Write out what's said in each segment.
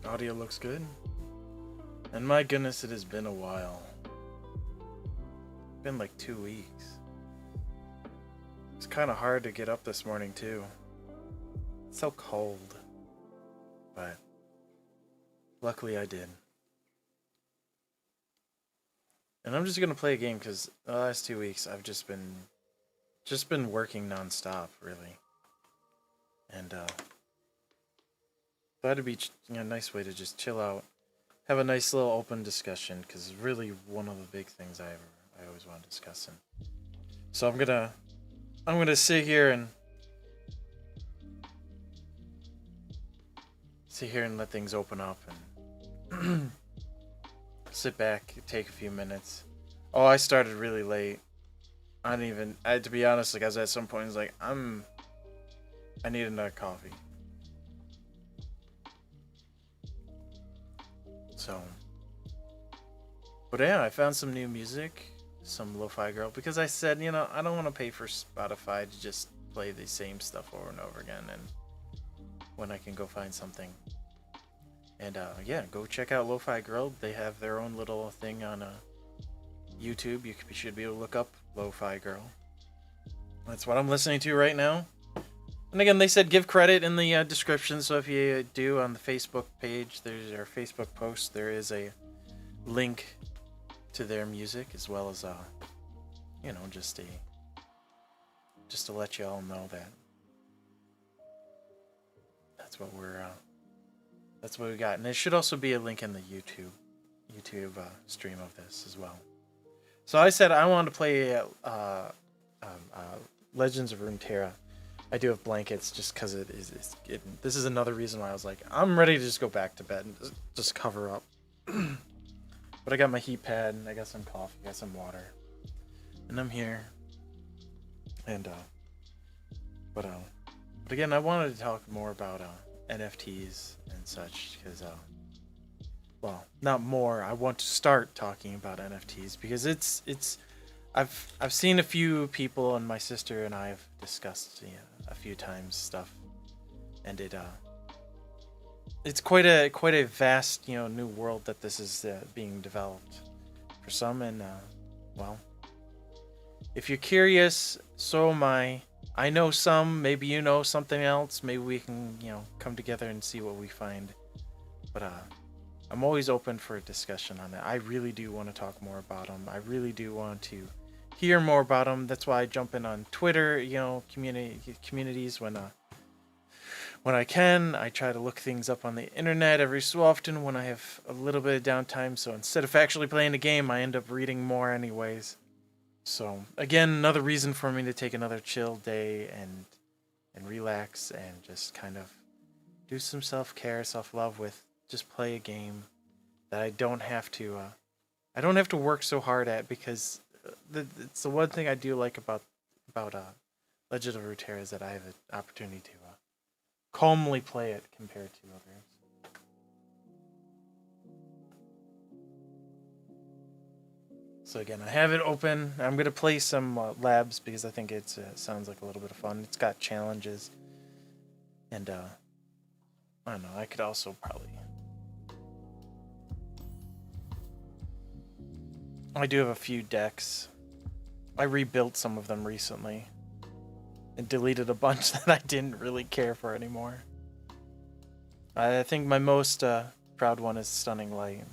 Audio looks good. And my goodness, it has been a while. It's been like 2 weeks. It's kind of hard to get up this morning too. It's so cold. But luckily I did. And I'm just gonna play a game because the last 2 weeks I've just been working nonstop, really. And thought it'd be a nice way to just chill out, have a nice little open discussion, because it's really one of the big things I always want to discuss. And so I'm gonna sit here and let things open up and sit back, take a few minutes. Oh, I started really late. I had to be honest, like I was at some point, I was like, I need another coffee. So, but yeah, I found some new music, some Lofi Girl, because I said, I don't want to pay for Spotify to just play the same stuff over and over again, and when I can go find something. And yeah, go check out Lofi Girl. They have their own little thing on YouTube. You should be able to look up Lofi Girl. That's what I'm listening to right now. And again, they said give credit in the description, so if you do on the Facebook page, there's our Facebook post, there is a link to their music, as well as just to let you all know that that's what we got. And there should also be a link in the YouTube stream of this as well. So I said I wanted to play Legends of Runeterra. I do have blankets just because this is another reason why I was like, I'm ready to just go back to bed and just cover up. But I got my heat pad, and I got some coffee, I got some water, and I'm here. And but again, I wanted to talk more about NFTs and such, because well, not more. I want to start talking about NFTs because it's I've seen a few people, and my sister and I have discussed a few times stuff, and it's quite a vast new world that this is being developed for some. And well, if you're curious, so am I. I know some, maybe you know something else, maybe we can come together and see what we find. But I'm always open for a discussion on it. I really do want to talk more about them. I really do want to hear more about them. That's why I jump in on Twitter, communities when I can. I try to look things up on the internet every so often when I have a little bit of downtime. So instead of actually playing a game, I end up reading more anyways. So again, another reason for me to take another chill day and relax and just kind of do some self-care, self-love with just play a game that I don't have to work so hard at, because it's the one thing I do like about Legends of Runeterra is that I have an opportunity to calmly play it compared to others. So again, I have it open. I'm gonna play some labs because I think it sounds like a little bit of fun. It's got challenges, and I don't know. I could also probably. I do have a few decks. I rebuilt some of them recently and deleted a bunch that I didn't really care for anymore. I think my most proud one is Stunning Light,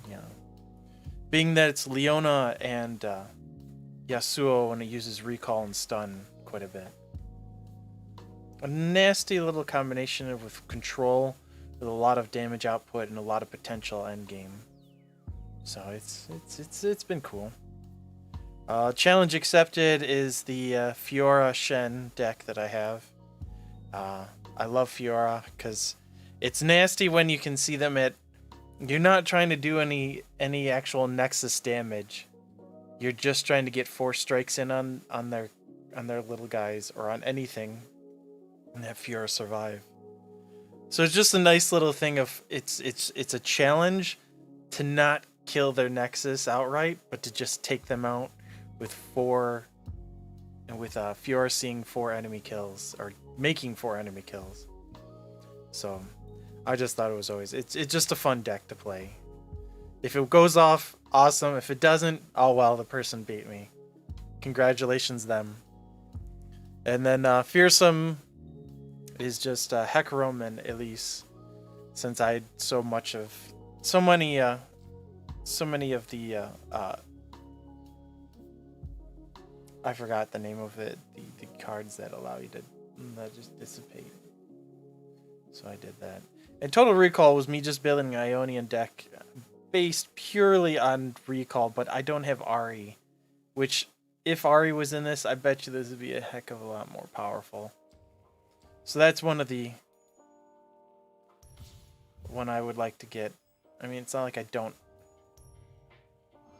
being that it's Leona and Yasuo, and it uses recall and stun quite a bit. A nasty little combination with control, with a lot of damage output and a lot of potential endgame. So it's been cool. Challenge accepted is the Fiora Shen deck that I have. I love Fiora because it's nasty when you can see them at. You're not trying to do any actual Nexus damage. You're just trying to get 4 strikes in on their little guys or on anything, and have Fiora survive. So it's just a nice little thing of it's a challenge to not kill their Nexus outright, but to just take them out with 4, and with Fiora seeing 4 enemy kills or making 4 enemy kills. So I just thought it was always it's just a fun deck to play. If it goes off, awesome. If it doesn't, oh well, the person beat me. Congratulations them. And then Fearsome is just Hecarim and Elise, since I had so many of the I forgot the name of it, the cards that allow you to just dissipate. So I did that. And Total Recall was me just building an Ionian deck based purely on Recall, but I don't have Ari, which if Ari was in this, I bet you this would be a heck of a lot more powerful. So that's one I would like to get. I mean, it's not like I don't.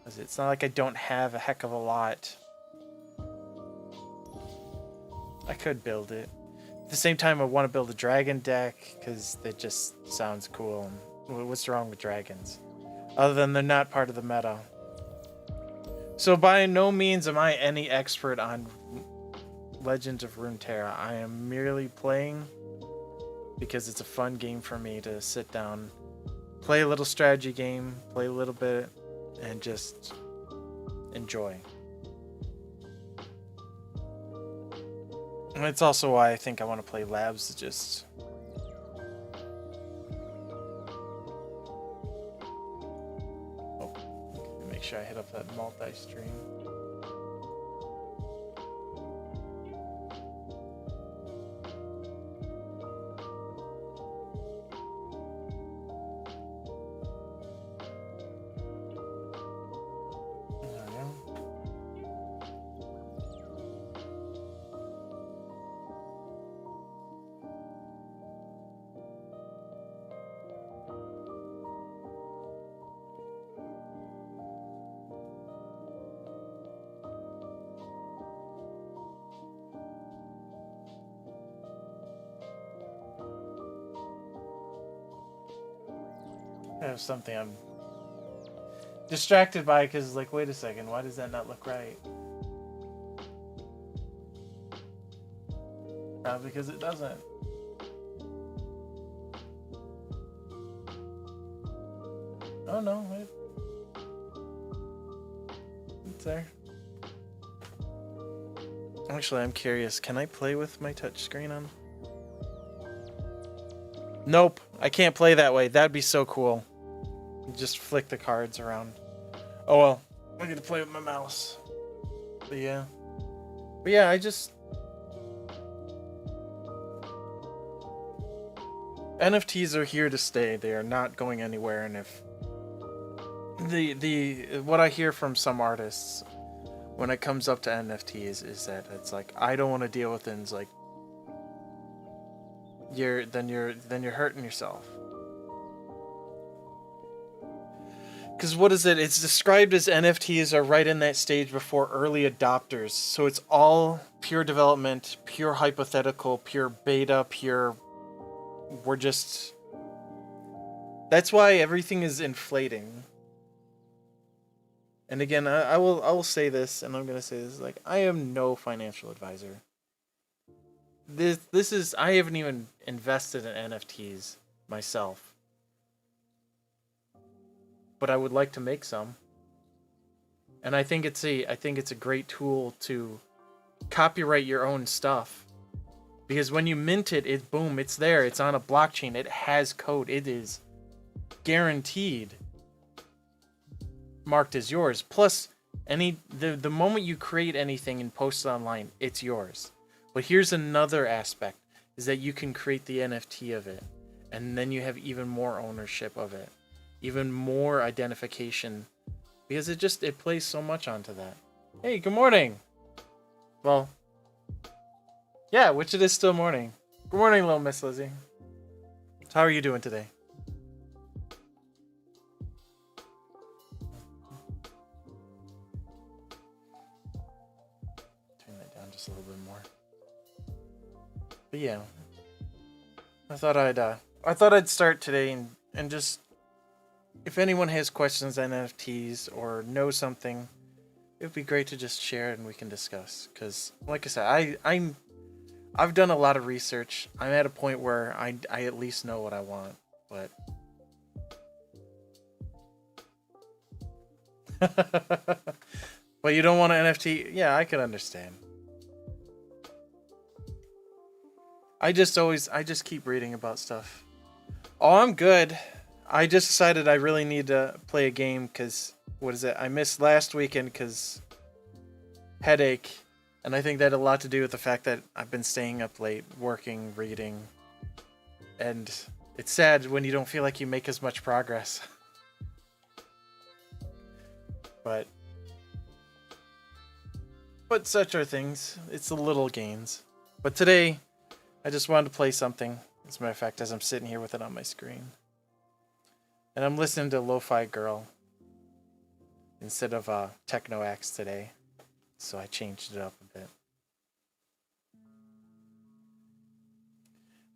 It's not like I don't have a heck of a lot. I could build it. At the same time, I want to build a dragon deck because it just sounds cool. And what's wrong with dragons? Other than they're not part of the meta. So by no means am I any expert on Legends of Runeterra. I am merely playing because it's a fun game for me to sit down, play a little strategy game, play a little bit, and just enjoy. And it's also why I think I want to play Labs, just make sure I hit up that multi-stream. I have something I'm distracted by because, like, wait a second, why does that not look right? Because it doesn't. Oh no, wait. It's there. Actually, I'm curious, can I play with my touchscreen on? Nope, I can't play that way. That'd be so cool. Just flick the cards around. Oh well, I get to play with my mouse. But yeah, I just NFTs are here to stay. They are not going anywhere. And if what I hear from some artists when it comes up to NFTs is that it's like, I don't want to deal with things like you're hurting yourself. Because what is it? It's described as NFTs are right in that stage before early adopters. So it's all pure development, pure hypothetical, pure beta, pure... We're just... That's why everything is inflating. And again, I will say this, and I'm going to say this, like, I am no financial advisor. This is... I haven't even invested in NFTs myself. But I would like to make some. And I think it's a great tool to copyright your own stuff. Because when you mint it, boom, it's there. It's on a blockchain. It has code. It is guaranteed marked as yours. Plus, the moment you create anything and post it online, it's yours. But here's another aspect, is that you can create the NFT of it. And then you have even more ownership of it. Even more identification, because it plays so much onto that. Hey, good morning. Well, yeah, which it is still morning. Good morning, little Miss Lizzie. How are you doing today? Turn that down just a little bit more. But yeah, I thought I'd start today and just. If anyone has questions on NFTs or knows something, it would be great to just share it and we can discuss. Because, like I said, I've done a lot of research. I'm at a point where I at least know what I want, but but you don't want an NFT? Yeah, I can understand. I just keep reading about stuff. Oh, I'm good. I just decided I really need to play a game because, what is it? I missed last weekend because headache. And I think that had a lot to do with the fact that I've been staying up late, working, reading. And it's sad when you don't feel like you make as much progress. But such are things. It's the little gains. But today, I just wanted to play something. As a matter of fact, as I'm sitting here with it on my screen. And I'm listening to Lofi Girl instead of Techno Axe today. So I changed it up a bit.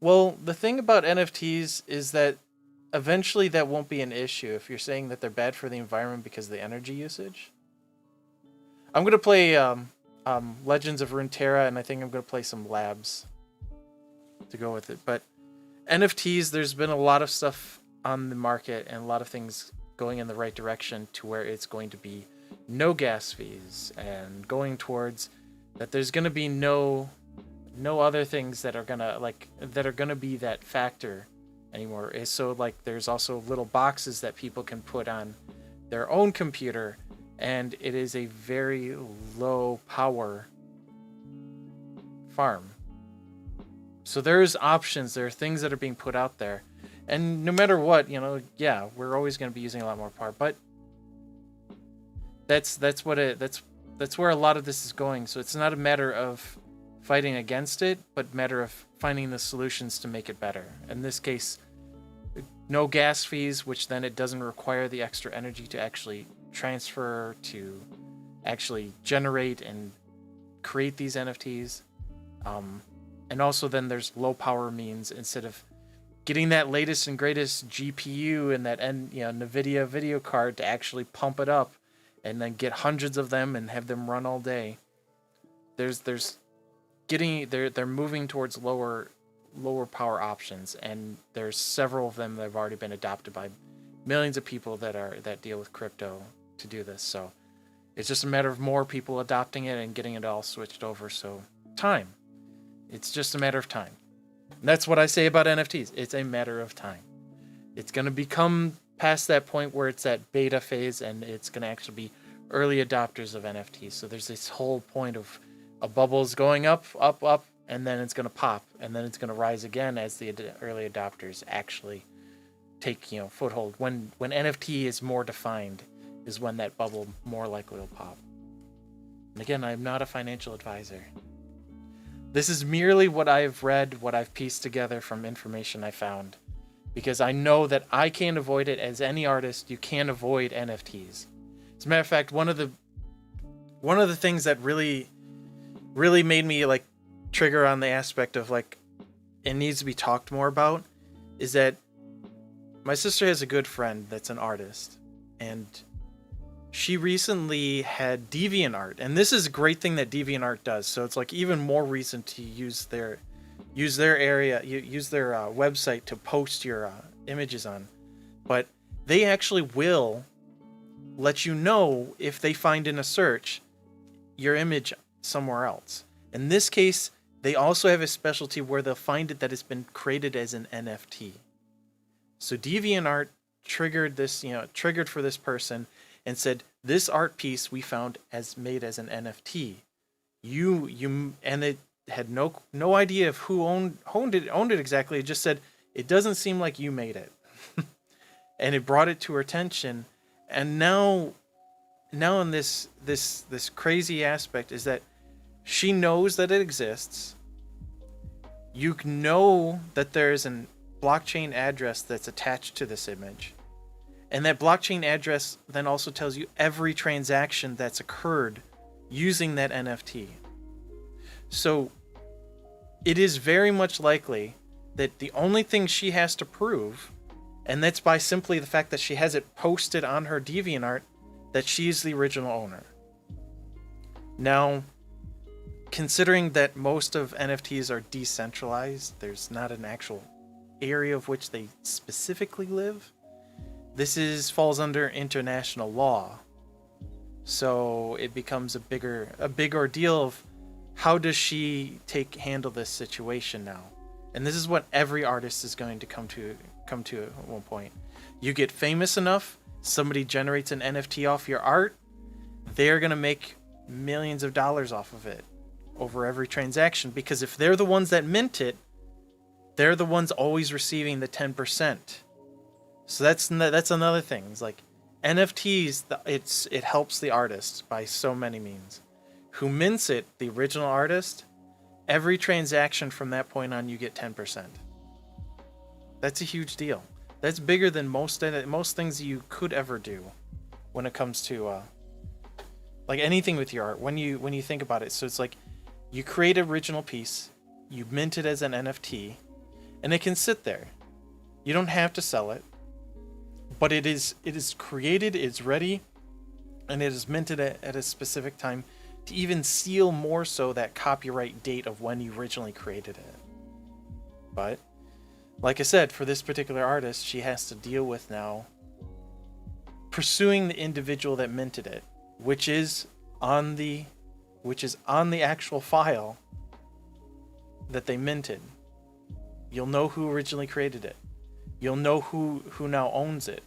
Well, the thing about NFTs is that eventually that won't be an issue if you're saying that they're bad for the environment because of the energy usage. I'm going to play Legends of Runeterra, and I think I'm going to play some labs to go with it. But NFTs, there's been a lot of stuff on the market and a lot of things going in the right direction to where it's going to be no gas fees and going towards that there's going to be no other things that are going to be that factor anymore. So like there's also little boxes that people can put on their own computer, and it is a very low power farm. So there's options, there are things that are being put out there. And no matter what, yeah, we're always going to be using a lot more power, but that's where a lot of this is going. So it's not a matter of fighting against it, but a matter of finding the solutions to make it better. In this case, no gas fees, which then it doesn't require the extra energy to actually transfer, to actually generate and create these NFTs. And also then there's low power means, instead of getting that latest and greatest GPU and that NVIDIA video card to actually pump it up and then get hundreds of them and have them run all day. They're moving towards lower power options, and there's several of them that have already been adopted by millions of people that deal with crypto to do this. So it's just a matter of more people adopting it and getting it all switched over. So time. It's just a matter of time. And that's what I say about NFTs. It's a matter of time. It's going to become past that point where it's at beta phase, and it's going to actually be early adopters of NFTs. So there's this whole point of a bubble's going up, and then it's going to pop, and then it's going to rise again as the early adopters actually take foothold. When NFT is more defined is when that bubble more likely will pop. And again, I'm not a financial advisor. This is merely what I've read, what I've pieced together from information I found, because I know that I can't avoid it. As any artist, you can't avoid NFTs. As a matter of fact, one of the things that really made me like trigger on the aspect of like it needs to be talked more about is that my sister has a good friend that's an artist, and she recently had DeviantArt, and this is a great thing that DeviantArt does. So it's like even more reason to use their website to post your images on. But they actually will let you know if they find in a search your image somewhere else. In this case, they also have a specialty where they'll find it that it's been created as an NFT. So DeviantArt triggered for this person and said, this art piece we found made as an NFT. And it had no idea of who owned it exactly. It just said, it doesn't seem like you made it. And it brought it to her attention. And now in this crazy aspect is that she knows that it exists. You know that there's a blockchain address that's attached to this image. And that blockchain address then also tells you every transaction that's occurred using that NFT. So it is very much likely that the only thing she has to prove, and that's by simply the fact that she has it posted on her DeviantArt, that she's the original owner. Now, considering that most of NFTs are decentralized, there's not an actual area of which they specifically live. This falls under international law. So it becomes a big ordeal of how does she handle this situation now? And this is what every artist is going to come to at one point. You get famous enough, somebody generates an NFT off your art, they're going to make millions of dollars off of it over every transaction, because if they're the ones that mint it, they're the ones always receiving the 10%. So that's another thing. It's like NFTs, it helps the artist by so many means. Who mints it, the original artist, every transaction from that point on, you get 10%. That's a huge deal. That's bigger than most things you could ever do when it comes to like anything with your art. When you think about it, so it's like you create an original piece, you mint it as an NFT, and it can sit there. You don't have to sell it, but it is created, it's ready, and it is minted at a specific time to even seal more so that copyright date of when you originally created it. But like I said, for this particular artist, she has to deal with now pursuing the individual that minted it, which is on the actual file that they minted. You'll know who originally created it. You'll know who now owns it.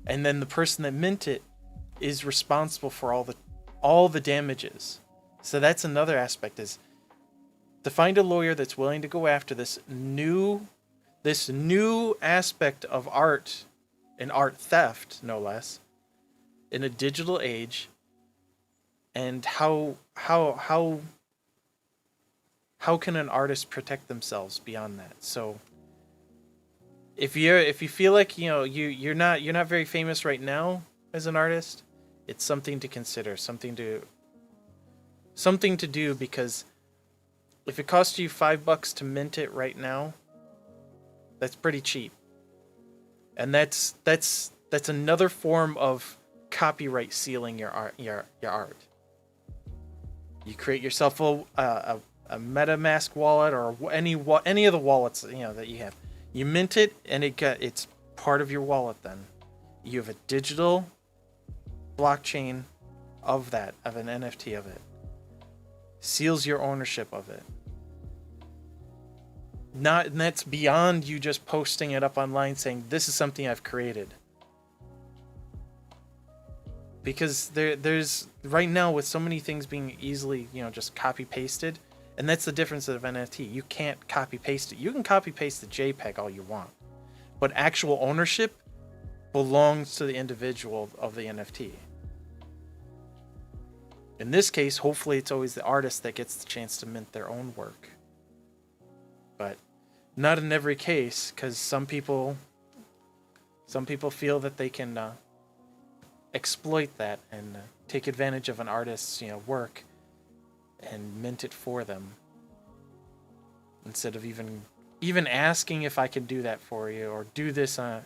And then the person that minted it is responsible for all the damages. So that's another aspect, is to find a lawyer that's willing to go after this new aspect of art, and art theft, no less, in a digital age, and how can an artist protect themselves beyond that? So if you feel like you're not very famous right now as an artist, it's something to consider, something to do, because if it costs you $5 to mint it right now, that's pretty cheap. And that's another form of copyright sealing your art. You create yourself a MetaMask wallet, or any of the wallets that you have. You mint it, and it's part of your wallet. Then you have a digital blockchain of an NFT of it. Seals your ownership of it. And that's beyond you just posting it up online saying this is something I've created. Because there's right now, with so many things being easily just copy pasted, and that's the difference of NFT. You can't copy paste it. You can copy paste the JPEG all you want, but actual ownership belongs to the individual of the NFT. In this case, hopefully it's always the artist that gets the chance to mint their own work. But not in every case, because some people feel that they can exploit that and take advantage of an artist's work and mint it for them, instead of even asking if I can do that for you, or do this or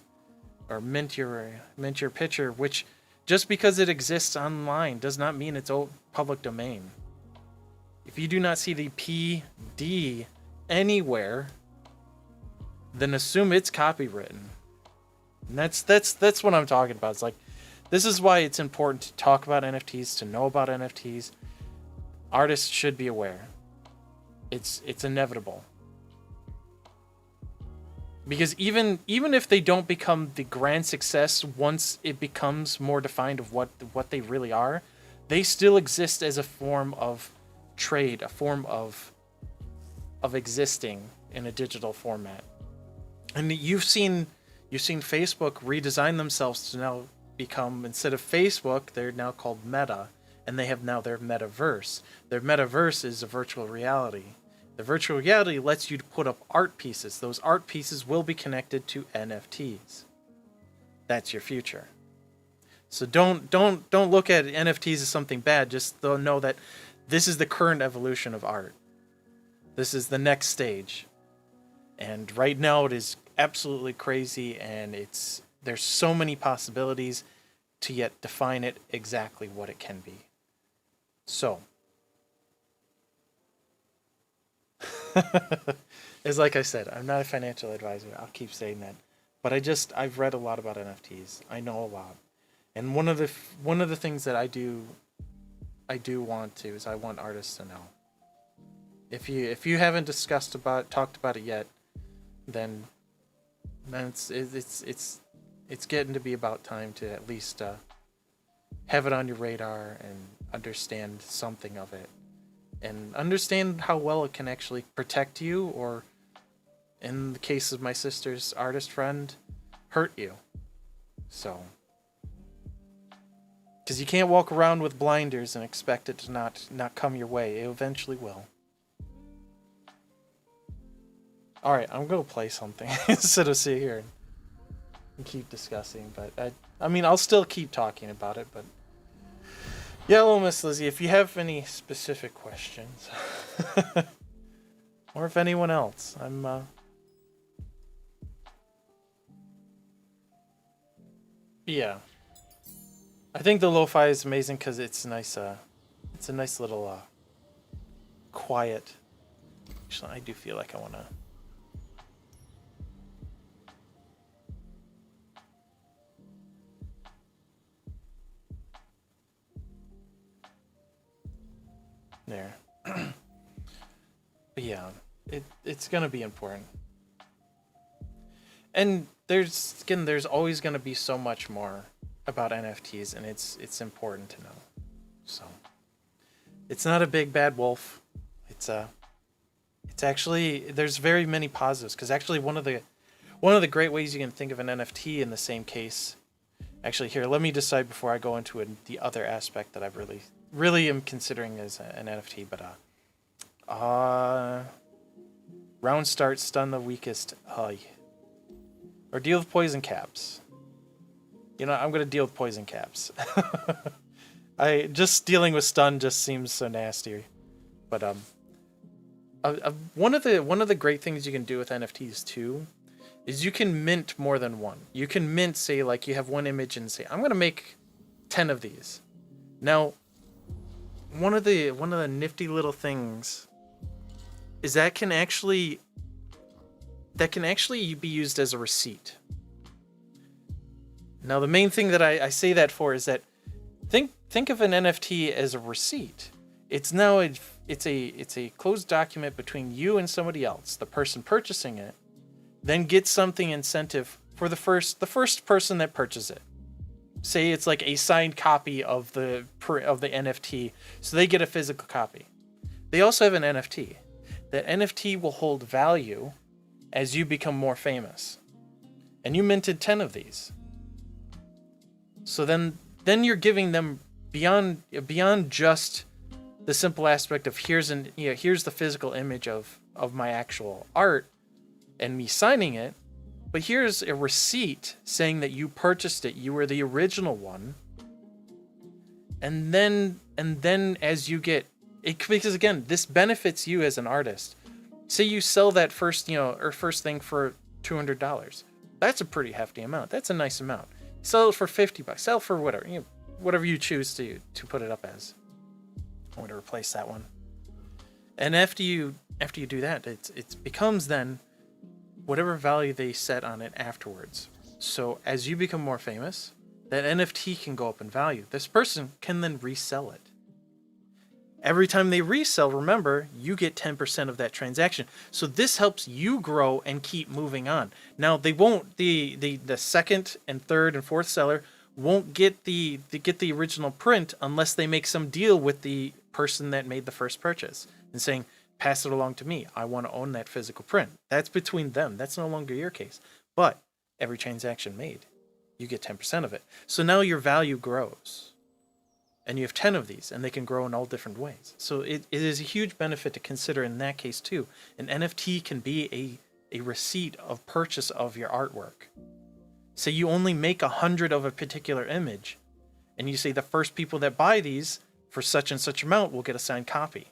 mint your picture, which just because it exists online does not mean it's public domain. If you do not see the PD anywhere, then assume it's copywritten. And that's what I'm talking about. It's like, this is why it's important to talk about NFTs, to know about NFTs. Artists should be aware. It's inevitable. Because even if they don't become the grand success once it becomes more defined of what they really are, they still exist as a form of trade, a form of existing in a digital format. And you've seen Facebook redesign themselves to now become, instead of Facebook, they're now called Meta, and they have now their metaverse. Their metaverse is a virtual reality. The virtual reality lets you put up art pieces. Those art pieces will be connected to NFTs. That's your future. So don't look at NFTs as something bad. Just know that this is the current evolution of art. This is the next stage. And right now it is absolutely crazy, and there's so many possibilities to yet define it exactly what it can be. So It's like I said, I'm not a financial advisor. I'll keep saying that. But I've read a lot about NFTs. I know a lot. And one of the things that I do want to is I want artists to know. If you haven't talked about it yet, then it's getting to be about time to at least have it on your radar and understand something of it, and understand how well it can actually protect you, or in the case of my sister's artist friend, hurt you. So, because you can't walk around with blinders and expect it to not come your way. It eventually will. Alright, I'm gonna play something instead of sit here and keep discussing, but I mean, I'll still keep talking about it, but yeah, hello, Miss Lizzie. If you have any specific questions, or if anyone else, I'm yeah. I think the lo-fi is amazing because it's nice. It's a nice little quiet. Actually, I do feel like I wanna. There. But yeah, it's gonna be important. And there's always gonna be so much more about NFTs, and it's important to know. So it's not a big bad wolf. It's actually, there's very many positives, because actually one of the great ways you can think of an NFT in the same case. Actually, here, let me decide before I go into the other aspect that I've really am considering as an NFT, but round start, stun the weakest, or deal with poison caps. You know, I'm gonna deal with poison caps. I just dealing with stun just seems so nasty, but one of the great things you can do with NFTs too is you can mint more than one. You can mint, say, like, you have one image and say, I'm gonna make 10 of these. Now, one of the nifty little things is that can actually be used as a receipt. Now, the main thing that I say that for is that think of an NFT as a receipt. It's a closed document between you and somebody else. The person purchasing it then gets something incentive for the first person that purchases it. Say it's like a signed copy of the NFT, so they get a physical copy. They also have an NFT. That NFT will hold value as you become more famous. And you minted 10 of these. So then you're giving them beyond just the simple aspect of here's the physical image of my actual art and me signing it. But here's a receipt saying that you purchased it, you were the original one. And then as you get it, because again, this benefits you as an artist. Say you sell that first thing for $200. That's a pretty hefty amount. That's a nice amount. Sell it for $50. Sell it for whatever you choose to put it up as. I'm going to replace that one. And after you do that, it becomes then whatever value they set on it afterwards. So as you become more famous, that NFT can go up in value. This person can then resell it. Every time they resell, remember, you get 10% of that transaction. So this helps you grow and keep moving on. Now, they won't, the second and third and fourth seller won't get the original print unless they make some deal with the person that made the first purchase and saying, pass it along to me. I want to own that physical print. That's between them. That's no longer your case. But every transaction made, you get 10% of it. So now your value grows. And you have 10 of these, and they can grow in all different ways. So it is a huge benefit to consider in that case too. An NFT can be a receipt of purchase of your artwork. Say you only make 100 of a particular image, and you say the first people that buy these for such and such amount will get a signed copy.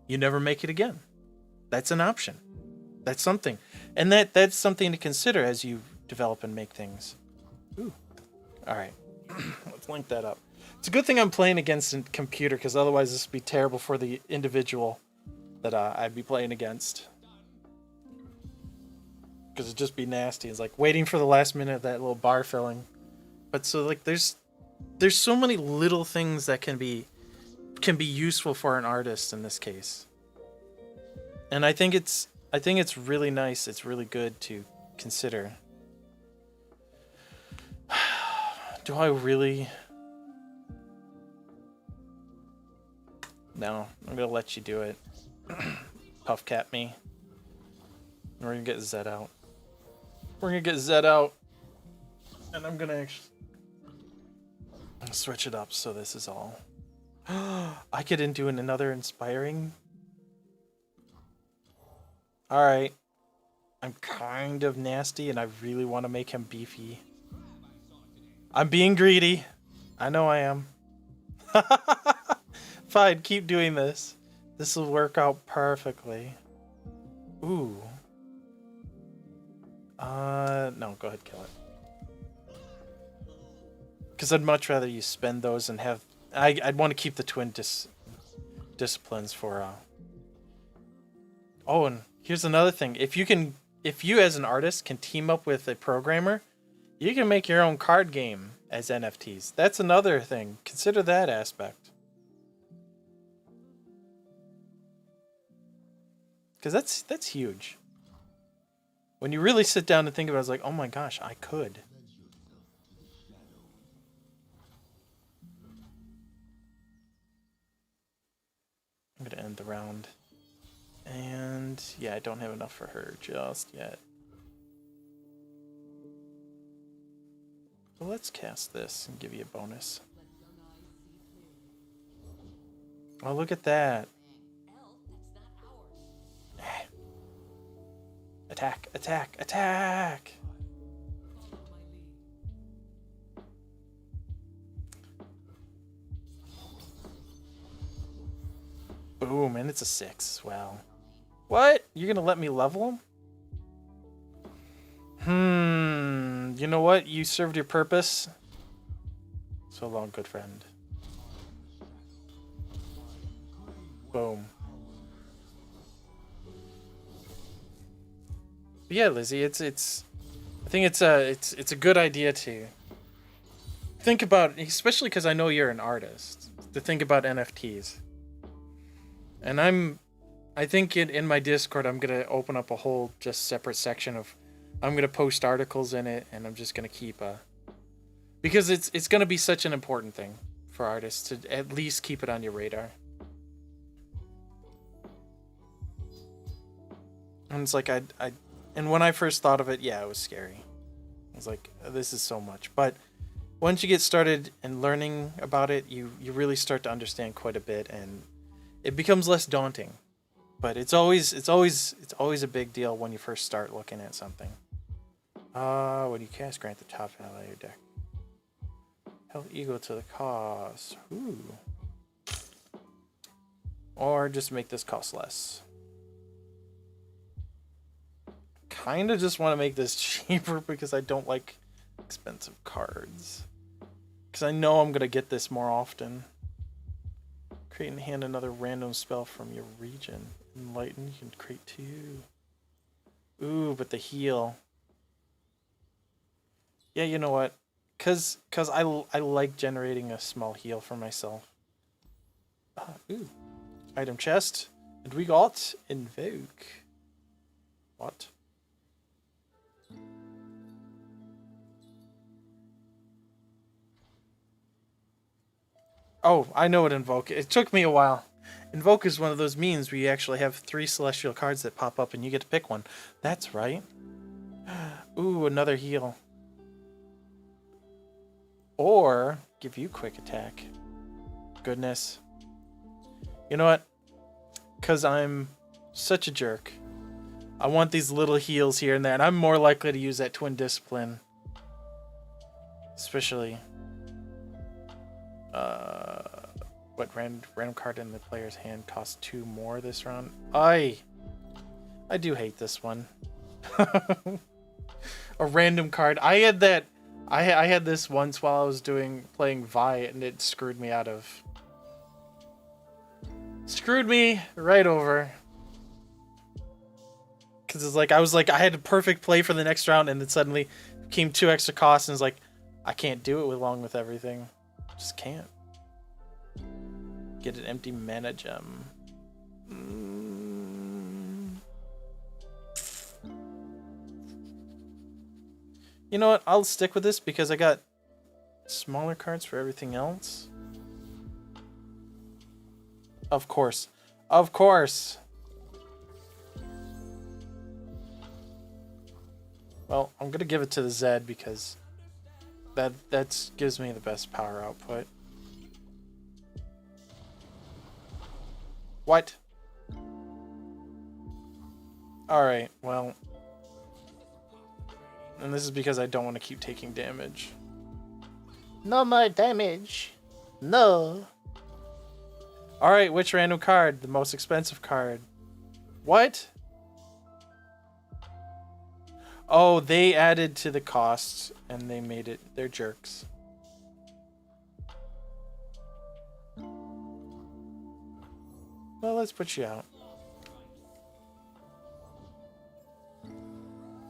You never make it again. That's an option. That's something. And that's something to consider as you develop and make things. Ooh. All right. Let's link that up. It's a good thing I'm playing against a computer, because otherwise this would be terrible for the individual that I'd be playing against. Because it'd just be nasty. It's like waiting for the last minute of that little bar filling. But so like there's so many little things that can be useful for an artist in this case. And I think it's really nice. It's really good to consider. Do I really? No, I'm gonna let you do it. Puff cat me. We're gonna get Zed out. We're gonna get Zed out. And I'm gonna actually switch it up so this is all. I could do another inspiring. Alright. I'm kind of nasty and I really want to make him beefy. I'm being greedy. I know I am. Fine, keep doing this. This will work out perfectly. Ooh. No, go ahead, kill it. Because I'd much rather you spend those and have... I'd want to keep the twin disciplines for... Oh, and here's another thing. If you as an artist can team up with a programmer, you can make your own card game as NFTs. That's another thing. Consider that aspect. Because that's huge. When you really sit down and think about it, it's like, oh my gosh, I could. I'm going to end the round. And yeah, I don't have enough for her just yet. Well, let's cast this and give you a bonus. Oh, look at that. Attack, attack, attack! Boom, and it's a 6 as well. What? You're gonna let me level him? You know what? You served your purpose. So long, good friend. Boom. But yeah, Lizzie, I think it's a good idea to think about, especially because I know you're an artist, to think about NFTs. And I think in my Discord, I'm gonna open up a whole just separate section of, I'm gonna post articles in it, and I'm just gonna keep because it's gonna be such an important thing for artists to at least keep it on your radar. And it's like and when I first thought of it, yeah, it was scary. I was like, this is so much. But once you get started and learning about it, you really start to understand quite a bit, and it becomes less daunting. But it's always a big deal when you first start looking at something. When you cast, grant the top value of your deck health equal to the cost. Ooh. Or just make this cost less. Kind of just want to make this cheaper because I don't like expensive cards. Because I know I'm going to get this more often. Create and hand another random spell from your region. Enlighten, you can create 2. Ooh, but the heal. Yeah, you know what? Because I like generating a small heal for myself. Ooh. Item chest. And we got Invoke. What? Oh, I know what Invoke. It took me a while. Invoke is one of those means where you actually have 3 celestial cards that pop up and you get to pick one. That's right. Ooh, another heal. Or give you quick attack. Goodness. You know what? Because I'm such a jerk. I want these little heals here and there, and I'm more likely to use that twin discipline. Especially... what random card in the player's hand costs 2 more this round? I do hate this one. A random card. I had that. I had this once while I was playing Vi, and it screwed me right over. Because it's like, I was like, I had a perfect play for the next round, and then suddenly came 2 extra costs, and it's like, I can't do it along with everything. Just can't. Get an empty mana gem. You know what? I'll stick with this because I got smaller cards for everything else. Of course. Of course. Well, I'm gonna give it to the Zed because that gives me the best power output. What? Alright, well. And this is because I don't want to keep taking damage. No more damage. No. Alright, which random card? The most expensive card. What? Oh, they added to the costs and they made it. They're jerks. Well, let's put you out.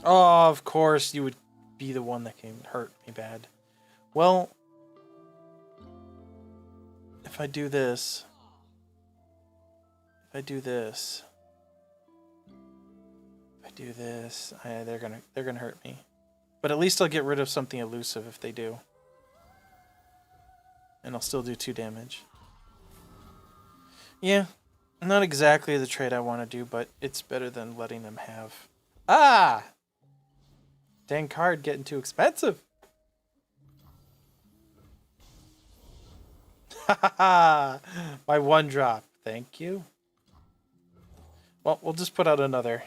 Oh, of course you would be the one that can hurt me bad. Well, if I do this, they're gonna hurt me. But at least I'll get rid of something elusive if they do. And I'll still do 2 damage. Yeah, not exactly the trade I want to do, but it's better than letting them have. Ah! Dang card getting too expensive. My 1 drop. Thank you. Well, we'll just put out another.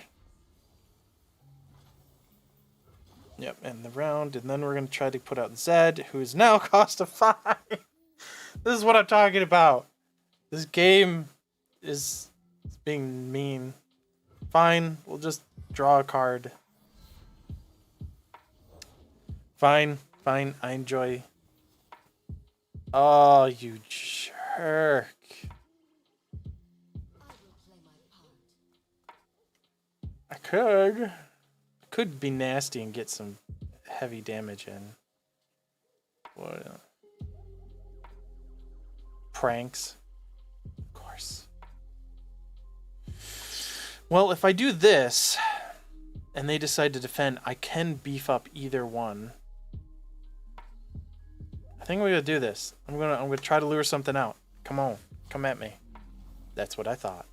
Yep, end the round, and then we're going to try to put out Zed, who is now cost of 5. This is what I'm talking about. This game is being mean. Fine, we'll just draw a card. Fine, fine, I enjoy. Oh, you jerk. I could be nasty and get some heavy damage in. What? Pranks. Of course. Well, if I do this and they decide to defend, I can beef up either one. I think we're gonna do this. I'm gonna try to lure something out. Come on, come at me. That's what I thought.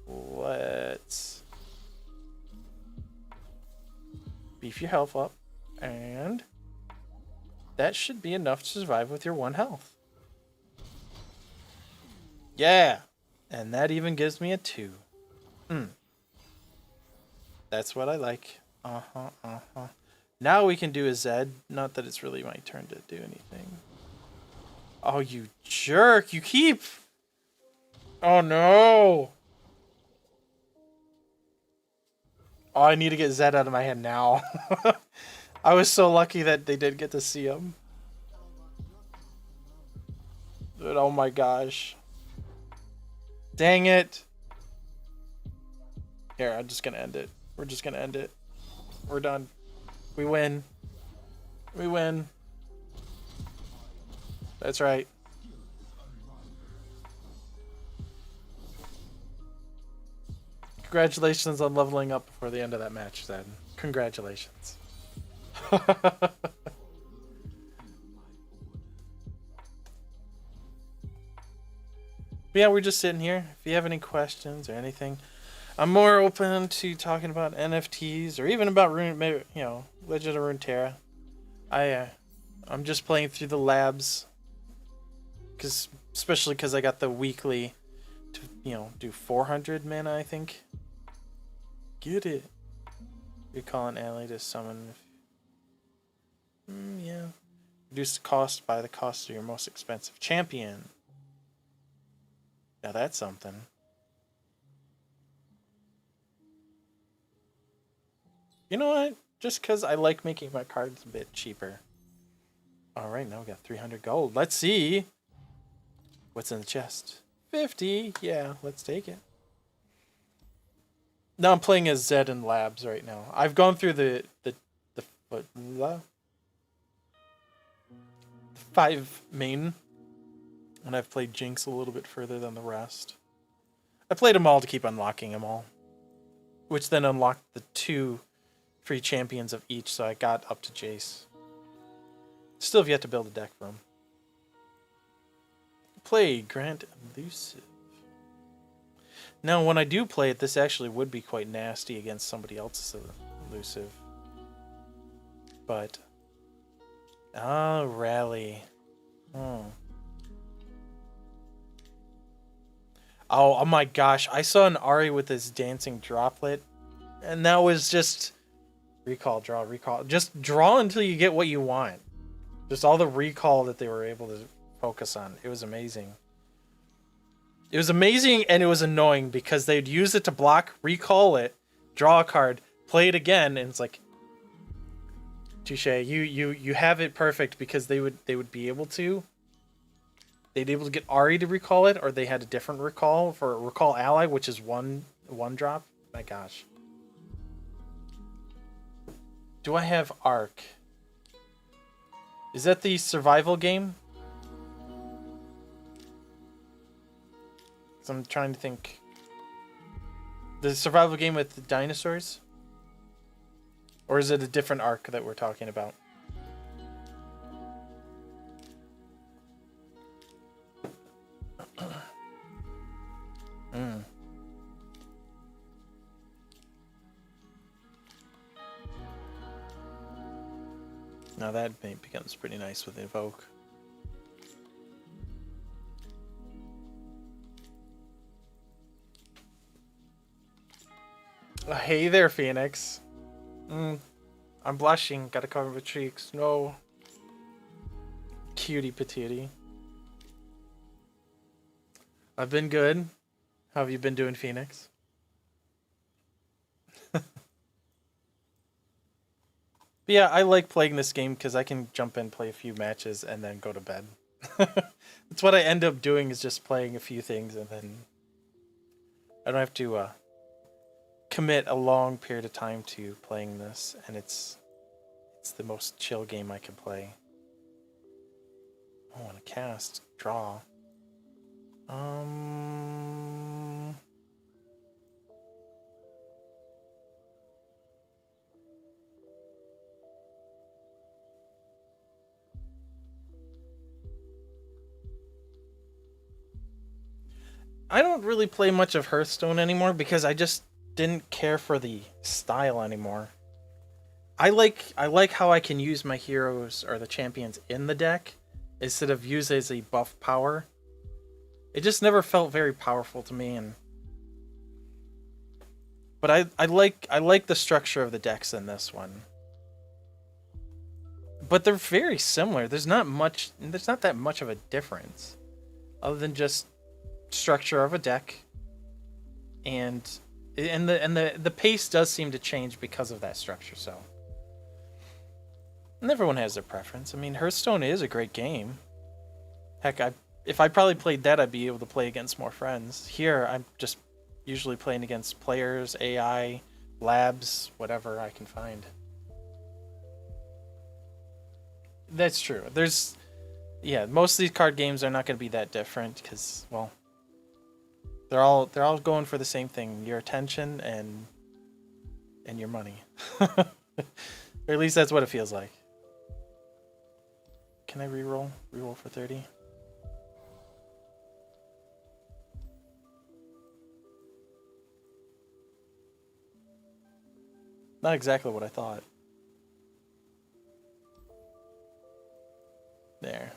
Let's beef your health up, and that should be enough to survive with your 1 health. Yeah, and that even gives me a 2. That's what I like. Now we can do a Zed. Not that it's really my turn to do anything. Oh, you jerk. You keep... Oh, no. Oh, I need to get Zed out of my hand now. I was so lucky that they did get to see him. Dude, oh my gosh. Dang it. Here, I'm just going to end it. We're just going to end it. We're done. We win. We win. That's right. Congratulations on leveling up before the end of that match, Zed. Congratulations. But yeah, we're just sitting here. If you have any questions or anything, I'm more open to talking about NFTs or even about Legend of Runeterra. I'm just playing through the labs, especially because I got the weekly to do 400 mana, I think. Get it. You call an ally to summon. Yeah. Reduce the cost by the cost of your most expensive champion. Now that's something. You know what? Just because I like making my cards a bit cheaper. Alright, now we got 300 gold. Let's see what's in the chest. 50. Yeah, let's take it. No, I'm playing as Zed in Labs right now. I've gone through the 5 main, and I've played Jinx a little bit further than the rest. I played them all to keep unlocking them all, which then unlocked the 2 free champions of each, so I got up to Jace. Still have yet to build a deck for him. Play Grant Elusive. Now, when I do play it, this actually would be quite nasty against somebody else's Elusive. But... oh, Rally. Oh, oh my gosh. I saw an Ari with this dancing droplet, and that was just... recall, draw, recall. Just draw until you get what you want. Just all the recall that they were able to focus on. It was amazing. It was amazing, and it was annoying because they'd use it to block, recall it, draw a card, play it again, and it's like, touche. You have it perfect because they would be able to. They'd be able to get Ari to recall it, or they had a different recall for recall ally, which is one drop. My gosh. Do I have Arc? Is that the survival game? So I'm trying to think. The survival game with the dinosaurs? Or is it a different Arc that we're talking about? Now that becomes pretty nice with Evoke. Hey there, Phoenix. I'm blushing. Gotta cover my cheeks. No. Cutie patootie. I've been good. How have you been doing, Phoenix? But yeah, I like playing this game because I can jump in, play a few matches, and then go to bed. That's what I end up doing, is just playing a few things, and then I don't have to commit a long period of time to playing this, and it's the most chill game I can play. I want to cast, draw. I don't really play much of Hearthstone anymore because I just didn't care for the style anymore. I like how I can use my heroes or the champions in the deck instead of use as a buff power. It just never felt very powerful to me, but I like the structure of the decks in this one. But they're very similar. There's not that much of a difference other than just structure of a deck, and the pace does seem to change because of that structure. So, and everyone has their preference. I mean, Hearthstone is a great game. Heck, if I probably played that, I'd be able to play against more friends. Here, I'm just usually playing against players, AI, labs, whatever I can find. That's true. Yeah, most of these card games are not going to be that different because, well, they're all going for the same thing: your attention and your money. Or at least that's what it feels like. Can I reroll? Reroll for 30. Not exactly what I thought. There.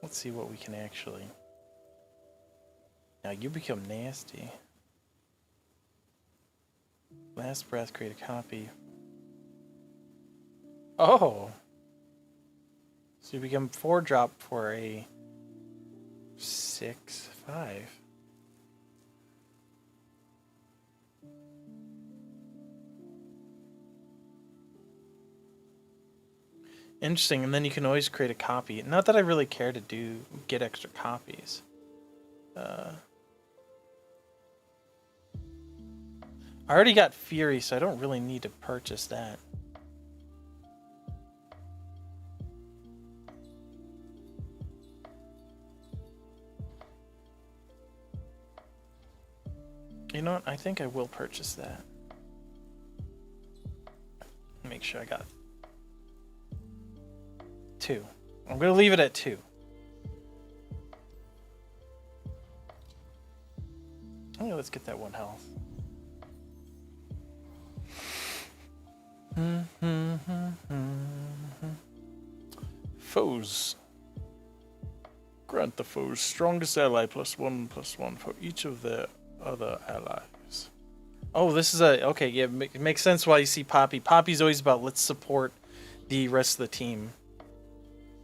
Let's see what we can actually... Now you become nasty. Last breath, create a copy. Oh! So you become 4-drop for a 6/5. Interesting, and then you can always create a copy. Not that I really care to get extra copies. I already got Fury, so I don't really need to purchase that. You know what? I think I will purchase that. Make sure I got 2. I'm going to leave it at 2. Okay, let's get that 1 health. Foes. Grant the foe's strongest ally +1/+1 for each of their other allies. Oh, this is a... Okay, yeah, it makes sense why you see Poppy. Poppy's always about, let's support the rest of the team.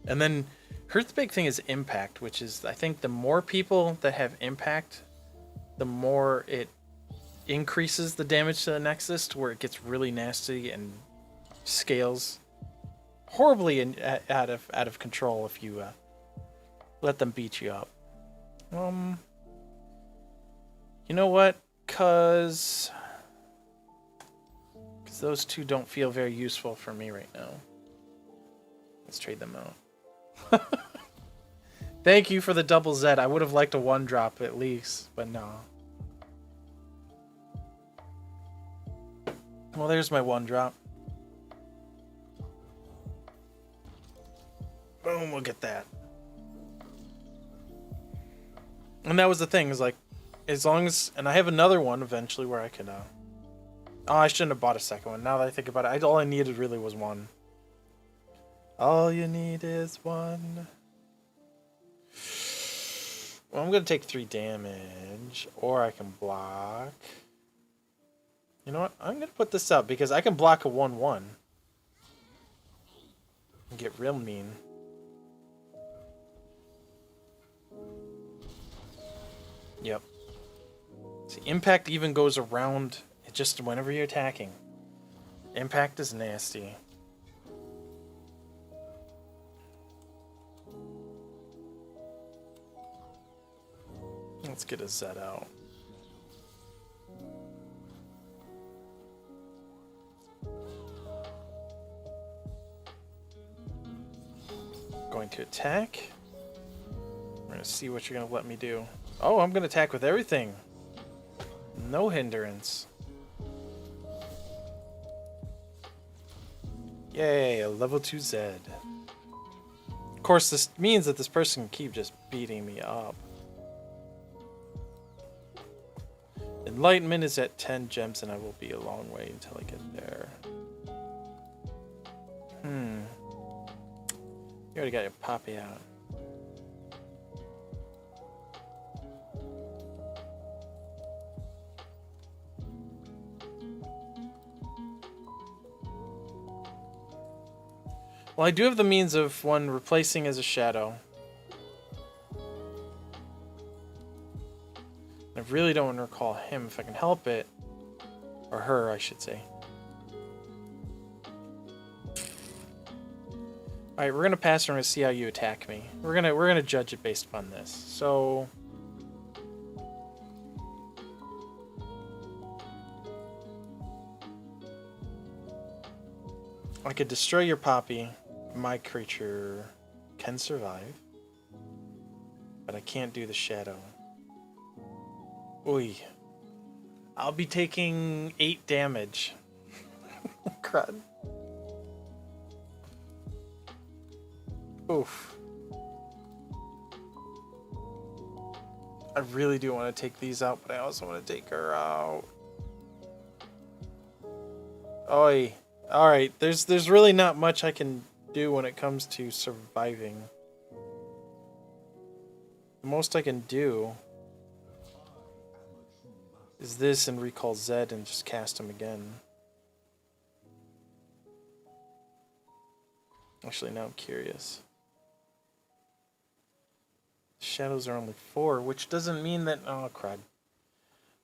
And then her big thing is impact, which is, I think the more people that have impact, the more it increases the damage to the Nexus, to where it gets really nasty and scales horribly and out of control if you let them beat you up. You know what? Cause those 2 don't feel very useful for me right now. Let's trade them out. Thank you for the double Z. I would have liked a 1-drop at least, but no. Well, there's my 1-drop. Boom, we'll get that. And that was the thing, is like, as long as... And I have another one eventually where I can... Oh, I shouldn't have bought a second one. Now that I think about it, all I needed really was 1. All you need is 1. Well, I'm going to take 3 damage, or I can block. You know what? I'm going to put this up, because I can block a 1/1. And get real mean. Yep. See, impact even goes around it just whenever you're attacking. Impact is nasty. Let's get a Z out. Going to attack. We're going to see what you're going to let me do. Oh, I'm going to attack with everything. No hindrance. Yay, a level 2 Z. Of course, this means that this person can keep just beating me up. Enlightenment is at 10 gems, and I will be a long way until I get there. You already got your Poppy out. Well, I do have the means of one replacing as a shadow. I really don't want to recall him if I can help it. Or her, I should say. Alright, we're gonna pass and we're gonna see how you attack me. We're gonna judge it based upon this. So I could destroy your Poppy. My creature can survive. But I can't do the shadow. Oy. I'll be taking 8 damage. Crud. Oof. I really do want to take these out, but I also want to take her out. Oi. Alright, there's really not much I can do when it comes to surviving. The most I can do is this and recall Zed and just cast him again. Actually, now I'm curious. Shadows are only 4, which doesn't mean that... Oh, crud.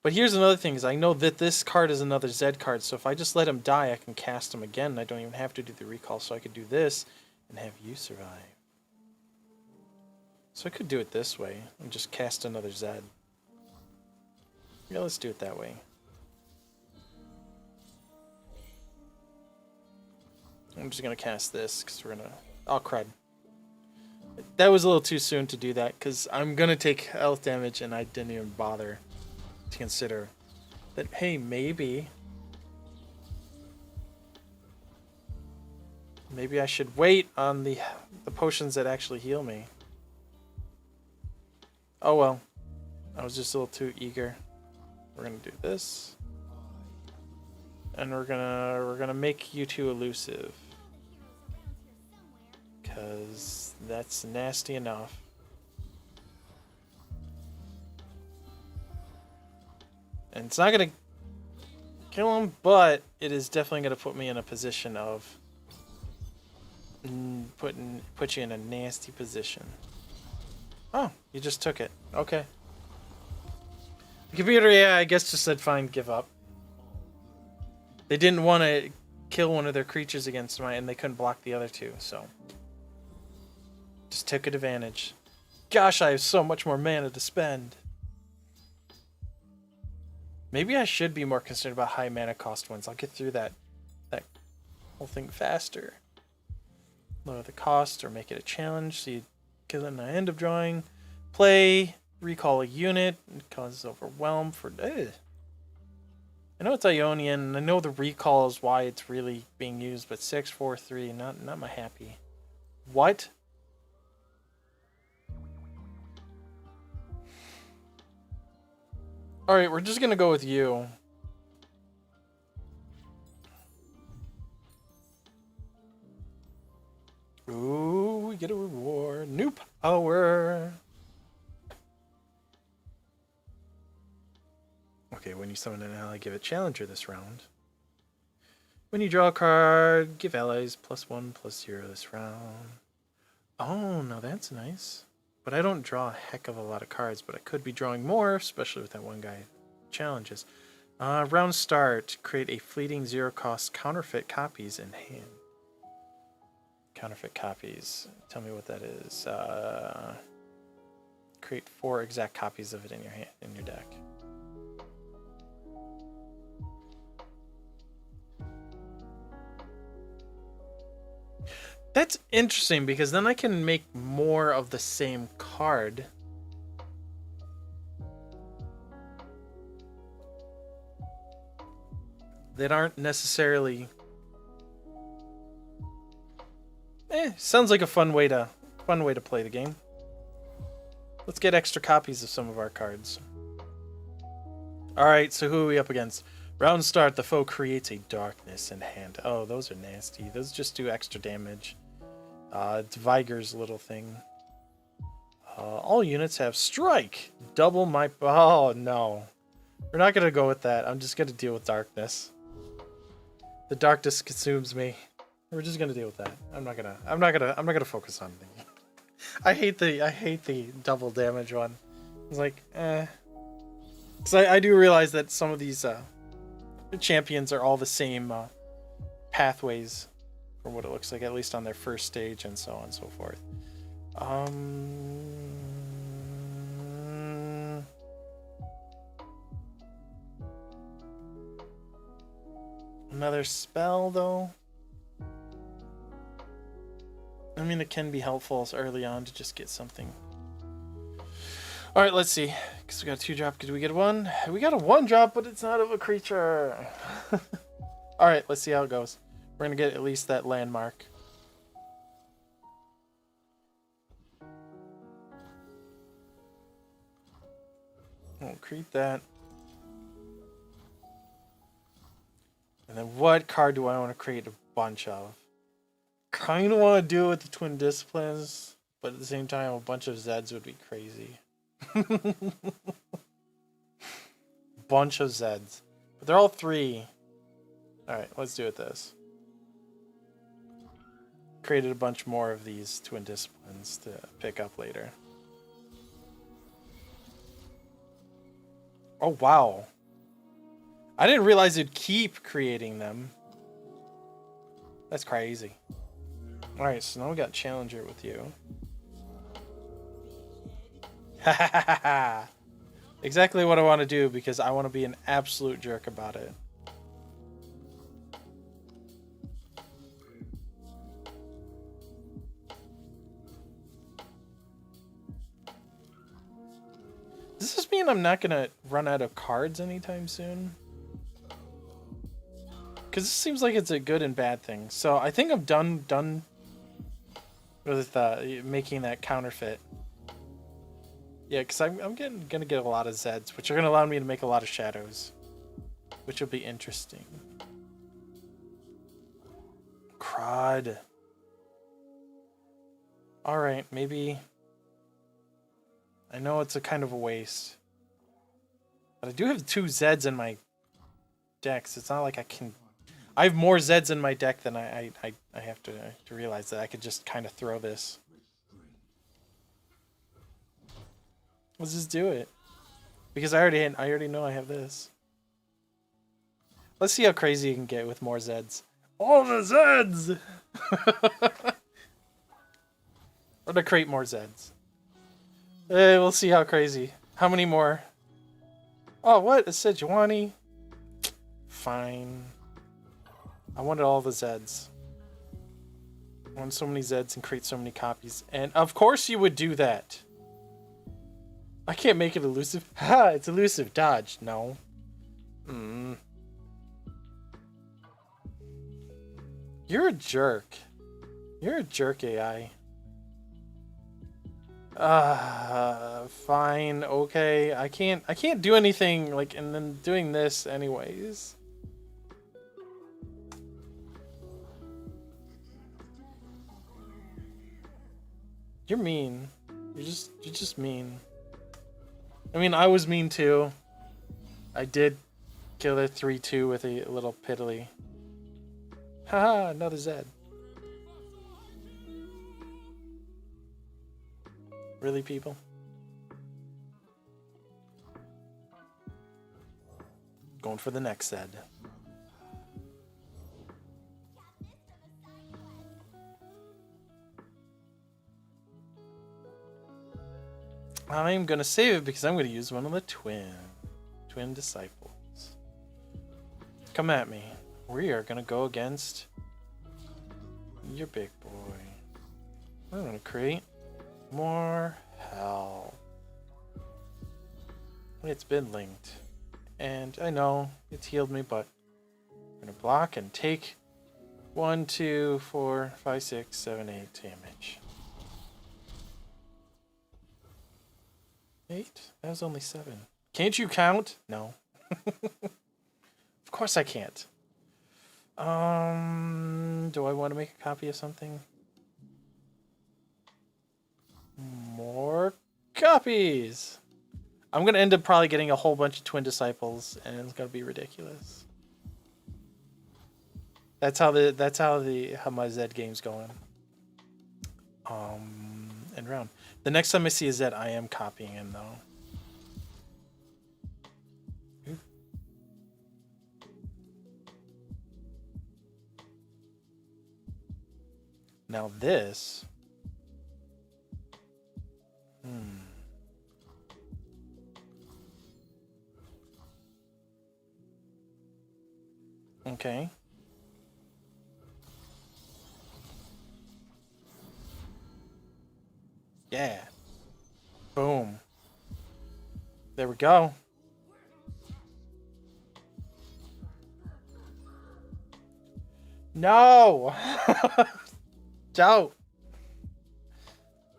But here's another thing, is I know that this card is another Zed card, so if I just let him die, I can cast him again. I don't even have to do the recall, so I could do this and have you survive. So I could do it this way and just cast another Zed. Yeah, let's do it that way. I'm just gonna cast this because we're gonna. Oh crud! That was a little too soon to do that because I'm gonna take health damage and I didn't even bother to consider that. Hey, maybe I should wait on the potions that actually heal me. Oh well, I was just a little too eager. We're gonna do this, and we're gonna make you two elusive. Because that's nasty enough. And it's not going to kill him, but it is definitely going to put me in a position of put you in a nasty position. Oh, you just took it. Okay. The computer, yeah, I guess just said fine, give up. They didn't want to kill one of their creatures against mine, and they couldn't block the other two, so... just took advantage. Gosh, I have so much more mana to spend. Maybe I should be more concerned about high mana cost ones. I'll get through that whole thing faster. Lower the cost or make it a challenge. So you kill it in the end of drawing. Play, recall a unit. It causes overwhelm for... Ugh. I know it's Ionian. I know the recall is why it's really being used, but 6, 4, 3, not my happy. What? Alright, we're just gonna go with you. Ooh, we get a reward. New power. Okay, when you summon an ally, give a challenger this round. When you draw a card, give allies +1/+0 this round. Oh, now that's nice. But I don't draw a heck of a lot of cards, but I could be drawing more, especially with that one guy challenges. Round start. Create a fleeting 0-cost counterfeit copies in hand. Counterfeit copies. Tell me what that is. Create 4 exact copies of it in your hand, in your deck. That's interesting because then I can make more of the same card. That aren't necessarily... sounds like a fun way to play the game. Let's get extra copies of some of our cards. Alright, so who are we up against? Round start, the foe creates a darkness in hand. Oh, those are nasty. Those just do extra damage. It's Vigor's little thing. All units have strike. Double my... Oh, no. We're not going to go with that. I'm just going to deal with darkness. The darkness consumes me. We're just going to deal with that. I'm not going to focus on the... I hate the double damage one. It's like, Because I do realize that some of these champions are all the same pathways from what it looks like, at least on their first stage and so on and so forth. Another spell, though. I mean, it can be helpful early on to just get something. Alright, let's see. Because we got a 2-drop. Did we get a 1? We got a 1-drop, but it's not of a creature. Alright, let's see how it goes. We're going to get at least that landmark. Won't create that. And then what card do I want to create a bunch of? Kind of want to do it with the Twin Disciplines, but at the same time, a bunch of Zeds would be crazy. Bunch of Zeds. But they're all 3. Alright, let's do it this. Created a bunch more of these Twin Disciplines to pick up later. Oh, wow. I didn't realize it'd keep creating them. That's crazy. Alright, so now we got Challenger with you. Exactly what I want to do because I want to be an absolute jerk about it. mean I'm not gonna run out of cards anytime soon? Because this seems like it's a good and bad thing. So I think I'm done with making that counterfeit. Yeah, because I'm gonna get a lot of Zeds, which are gonna allow me to make a lot of shadows, which will be interesting. Crud. All right, maybe. I know it's a kind of a waste, but I do have 2 Zeds in my decks. It's not like I can. I have more Zeds in my deck than I have to realize that I could just kind of throw this. Let's just do it, because I already know I have this. Let's see how crazy you can get with more Zeds. All the Zeds. Or to create more Zeds. We'll see how crazy. How many more? Oh, what? A Sejuani? Fine. I wanted all the Zeds. I want so many Zeds and create so many copies. And of course you would do that. I can't make it elusive. Ha! It's elusive. Dodge. No. You're a jerk. You're a jerk, AI. Fine. Okay. I can't do anything, like, and then doing this anyways. You're mean. You're just mean. I mean, I was mean too. I did kill their 3-2 with a little piddly. Haha, another Zed. Really, people? Going for the next Zed. I'm gonna save it because I'm gonna use one of the twin disciples. Come at me. We are gonna go against your big boy. We're gonna create more hell. It's been linked, and I know it's healed me, but I'm gonna block and take 1, 2, 4, 5, 6, 7, 8 damage. 8? That was only 7. Can't you count? No. Of course I can't. Do I want to make a copy of something? More copies! I'm gonna end up probably getting a whole bunch of twin disciples, and it's gonna be ridiculous. That's how my Zed game's going. And round. The next time I see a Zed, I am copying him though. Ooh. Now this. Okay. Yeah. Boom. There we go. No! Don't.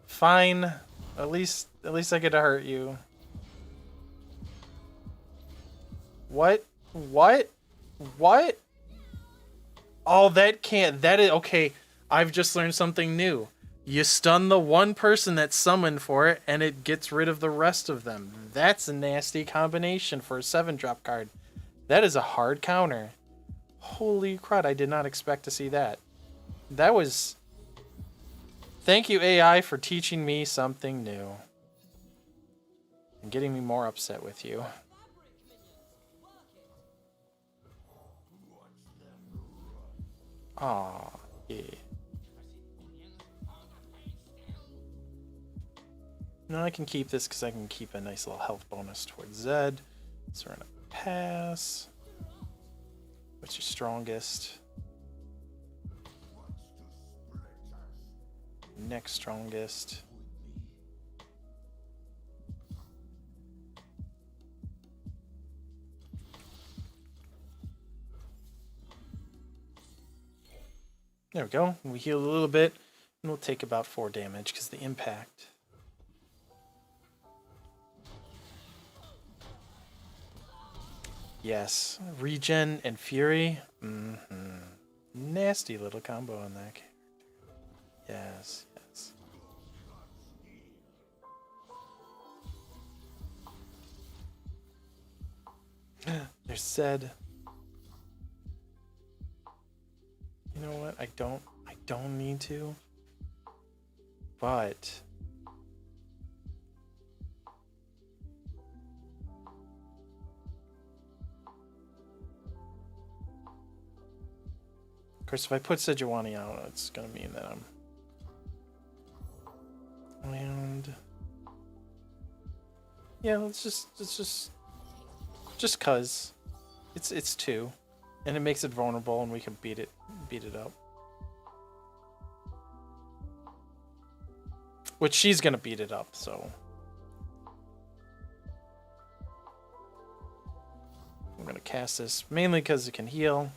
Fine. At least I get to hurt you. What? What? What? Oh, that can't. That is okay. I've just learned something new. You stun the one person that's summoned for it, and it gets rid of the rest of them. That's a nasty combination for a 7-drop card. That is a hard counter. Holy crud, I did not expect to see that. That was... Thank you, AI, for teaching me something new. And getting me more upset with you. Aw, yeah. No, I can keep this because I can keep a nice little health bonus towards Zed. So we're gonna pass. What's your strongest? Next strongest. There we go. We heal a little bit, and we'll take about 4 damage because the impact. Yes, regen and fury. Nasty little combo on that character. Yes, yes. There's Zed. You know what? I don't need to. But of course, if I put Sejuani out, it's gonna mean that I'm and yeah, let's just cause it's 2, and it makes it vulnerable, and we can beat it up. Which she's gonna beat it up, so I'm gonna cast this mainly because it can heal.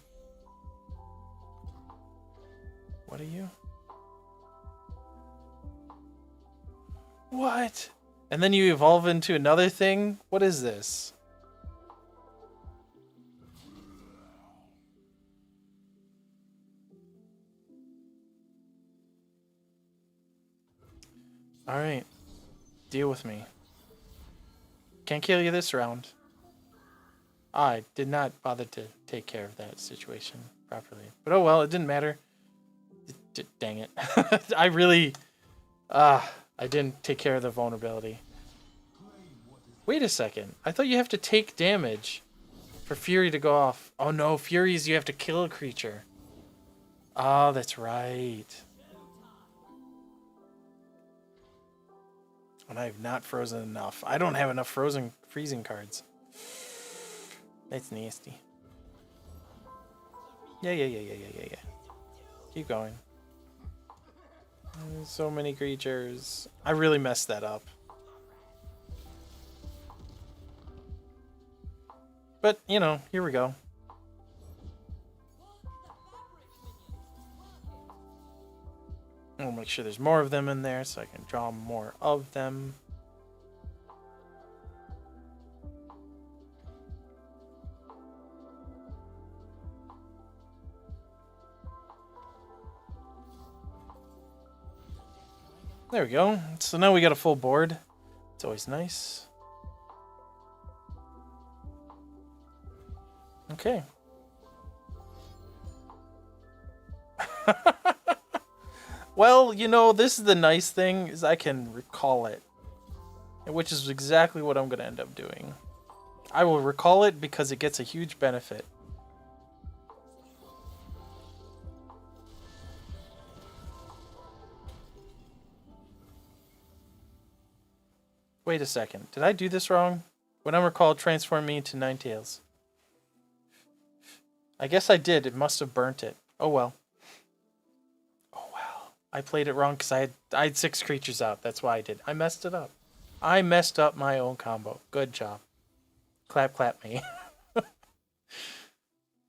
What are you? What? And then you evolve into another thing? What is this? Alright. Deal with me. Can't kill you this round. I did not bother to take care of that situation properly. But oh well, it didn't matter. Dang it. I really... I didn't take care of the vulnerability. Wait a second. I thought you have to take damage for Fury to go off. Oh no, Furies you have to kill a creature. Oh, that's right. And I have not frozen enough. I don't have enough freezing cards. That's nasty. Yeah. Keep going. There's so many creatures. I really messed that up. But, you know, here we go. I'll make sure there's more of them in there so I can draw more of them. There we go. So now we got a full board. It's always nice. Okay. Well, you know, this is the nice thing, is I can recall it. Which is exactly what I'm going to end up doing. I will recall it because it gets a huge benefit. Wait a second. Did I do this wrong? When I'm recalled, transform me into Ninetales. I guess I did. It must have burnt it. Oh well. Oh well. I played it wrong because I had 6 creatures out. That's why I did. I messed it up. I messed up my own combo. Good job. Clap, clap me.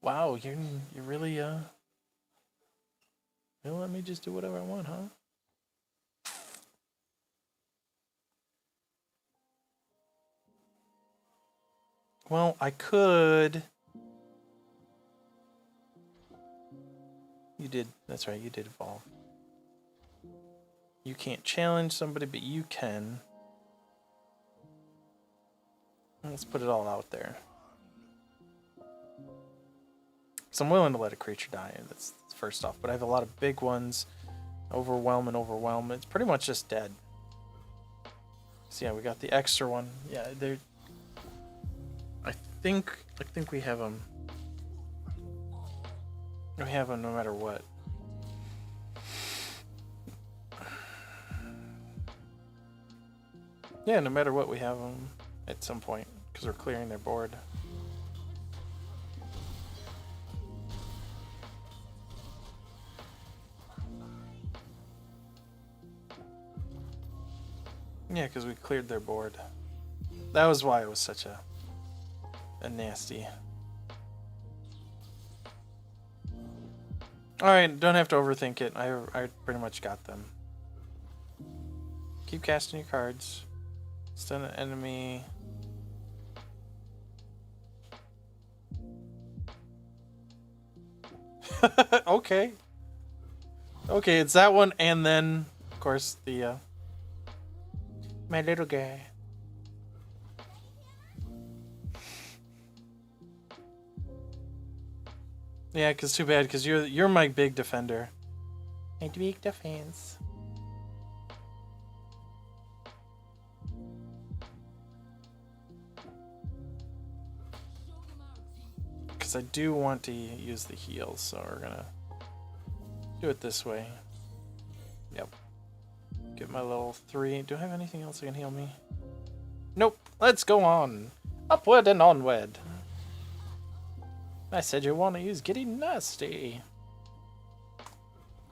Wow, you're really you'll let me just do whatever I want, huh? Well, I could. You did. That's right. You did evolve. You can't challenge somebody, but you can. Let's put it all out there. So I'm willing to let a creature die. That's first off. But I have a lot of big ones. Overwhelm and overwhelm. It's pretty much just dead. So yeah, we got the extra one. Yeah, they're. I think we have them. We have them no matter what. Yeah, no matter what, we have them at some point because we're clearing their board. Yeah, because we cleared their board. That was why it was such a nasty. Alright, don't have to overthink it. I pretty much got them. Keep casting your cards. Stun an enemy. Okay. Okay, it's that one, and then, of course, the, my little guy. Yeah, cause too bad, cause you're my big defender. My big defense. Cause I do want to use the heal, so we're gonna do it this way. Yep. Get my level 3. Do I have anything else that can heal me? Nope. Let's go on. Upward and onward. I said you want to use getting nasty.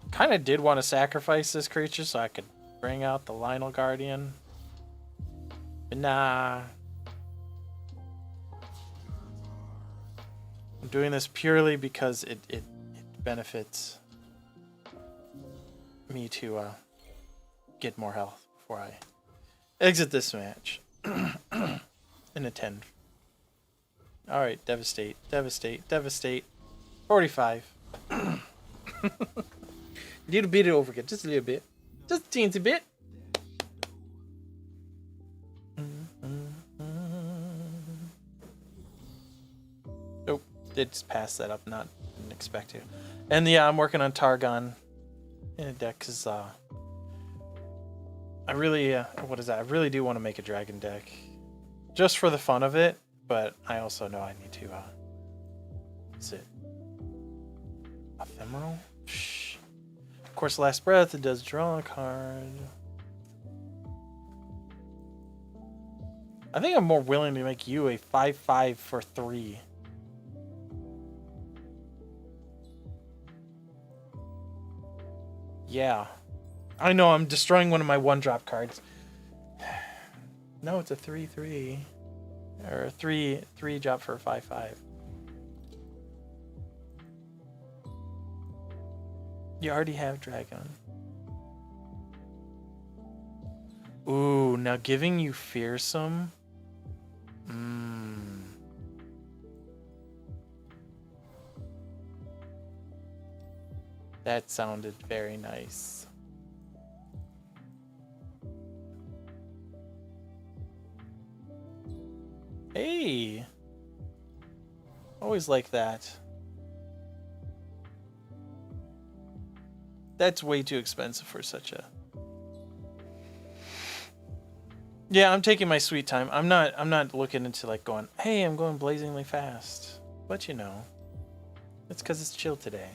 Kind of did want to sacrifice this creature so I could bring out the Lionel Guardian. But nah. I'm doing this purely because it benefits me to get more health before I exit this match. In a 10. Alright, devastate, devastate, devastate. 45. Little bit of overkill, just a little bit. Just a teensy bit. Nope, did just pass that up, didn't expect to. And yeah, I'm working on Targon in a deck because I really, what is that? I really do want to make a dragon deck. Just for the fun of it. But I also know I need to, what's it? Ephemeral? Shh. Of course, Last Breath, it does draw a card. I think I'm more willing to make you a 5/5 for 3. Yeah. I know, I'm destroying one of my 1-drop cards. No, it's a 3/3. Or a 3 drop for a 5/5. You already have Dragon. Ooh, now giving you Fearsome. That sounded very nice. Hey! Always like that. That's way too expensive for such a... Yeah, I'm taking my sweet time. I'm not looking into like going, hey, I'm going blazingly fast. But you know, it's because it's chill today.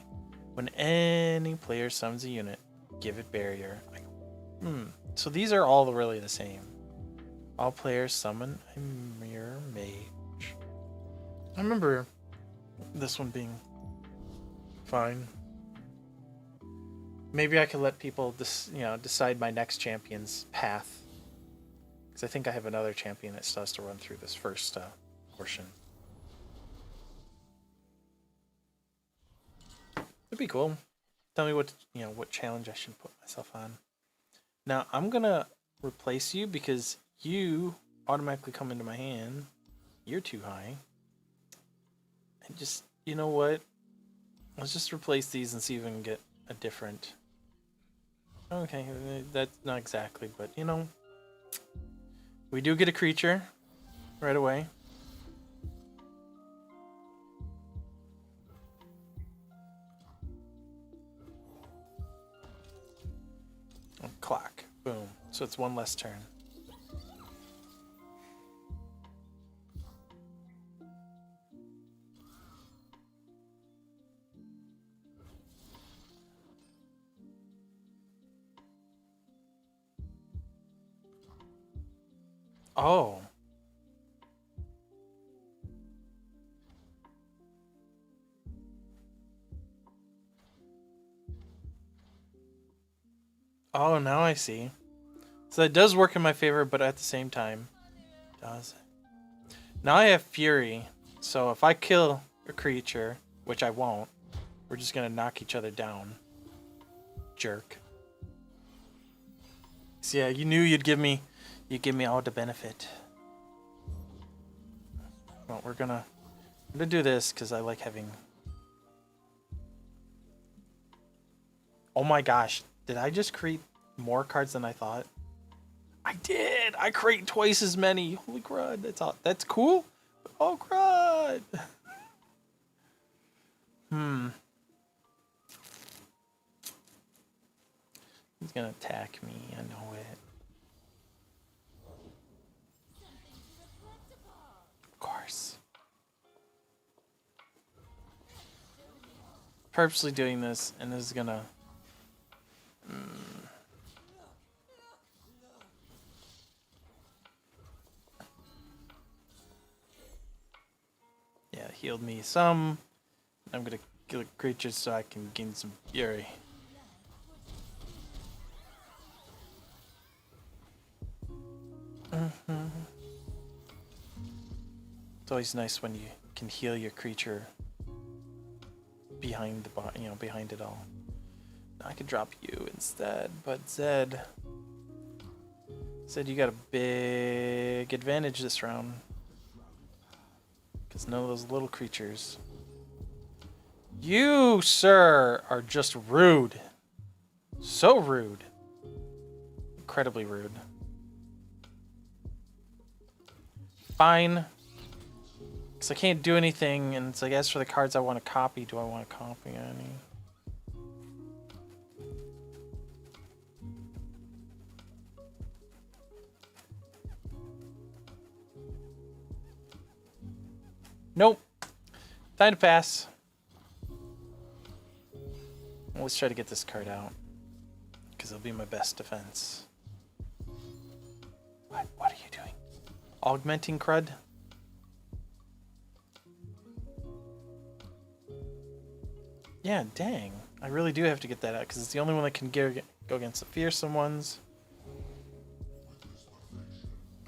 When any player summons a unit, give it barrier. So these are all really the same. All players summon a mirror mage. I remember this one being fine. Maybe I could let people decide my next champion's path. Because I think I have another champion that still has to run through this first portion. It'd be cool. Tell me what challenge I should put myself on. Now I'm gonna replace you because you automatically come into my hand. You're too high. And just, you know what? Let's just replace these and see if we can get a different... Okay, that's not exactly, but you know, we do get a creature right away. Clock. Boom. So it's one less turn. Oh. Oh, now I see. So that does work in my favor, but at the same time, does it? Now I have Fury, so if I kill a creature, which I won't, We're just gonna knock each other down. Jerk. So yeah, you knew you'd give me all the benefit. Well, I'm gonna do this because I like having. Oh my gosh, did I just create more cards than I thought? I did. I create twice as many. Holy crud! That's cool. Oh crud. He's gonna attack me. I know it. Of course. Purposely doing this, and this is gonna. Yeah, healed me some. I'm gonna kill creatures so I can gain some fury. It's always nice when you can heal your creature behind behind it all. I could drop you instead, but Zed said you got a big advantage this round. Because none of those little creatures. You, sir, are just rude. So rude. Incredibly rude. Fine. Because I can't do anything, and it's like, as for the cards I want to copy, do I want to copy any? Nope. Time to pass. Let's try to get this card out. Because it'll be my best defense. What are you doing? Augmenting crud? Yeah, dang. I really do have to get that out because it's the only one that can go against the fearsome ones.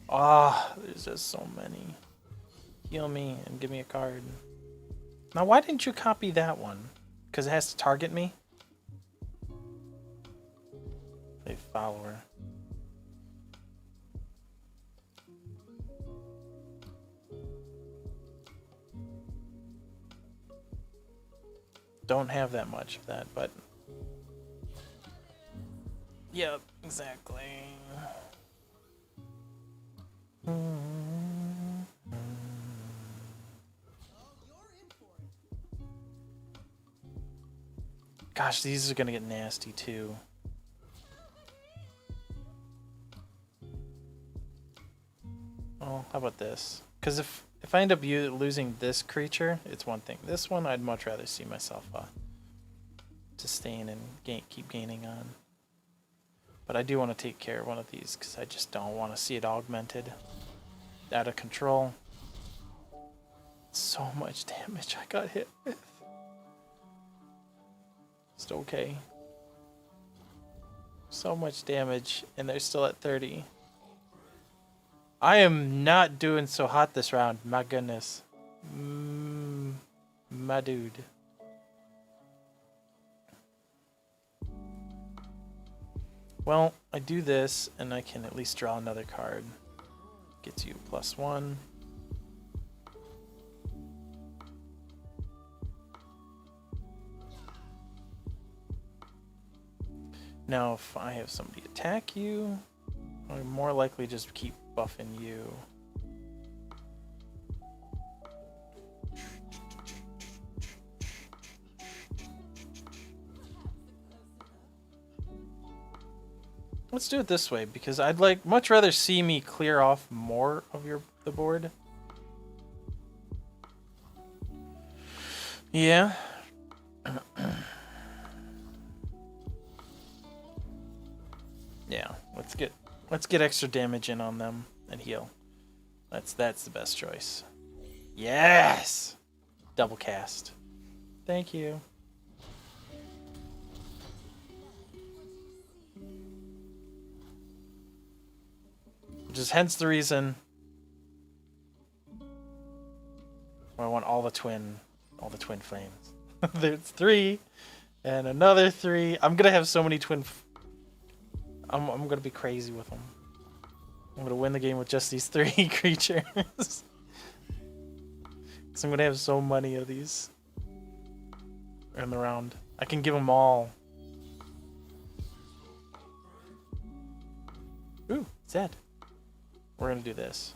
Ah, there's just so many. Heal me and give me a card. Now, why didn't you copy that one? Because it has to target me? A follower. Don't have that much of that, but... Yep, exactly. Gosh, these are gonna get nasty too. Oh, how about this? Because if I end up losing this creature, it's one thing. This one, I'd much rather see myself sustain and keep gaining on. But I do want to take care of one of these because I just don't want to see it augmented. Out of control. So much damage I got hit with. It's okay. So much damage, and they're still at 30. I am not doing so hot this round. My goodness. My dude. Well, I do this, and I can at least draw another card. Gets you +1. Now, if I have somebody attack you, I'm more likely just keep buffing you. Let's do it this way, because I'd much rather see me clear off more of the board. Yeah. Yeah, let's get extra damage in on them and heal. That's the best choice. Yes! Double cast. Thank you. Which is hence the reason why I want all the twin flames. There's 3. And another 3. I'm gonna have so many twin... I'm gonna be crazy with them. I'm gonna win the game with just these 3 creatures. Because I'm gonna have so many of these in the round. I can give them all. Ooh, Zed. We're gonna do this.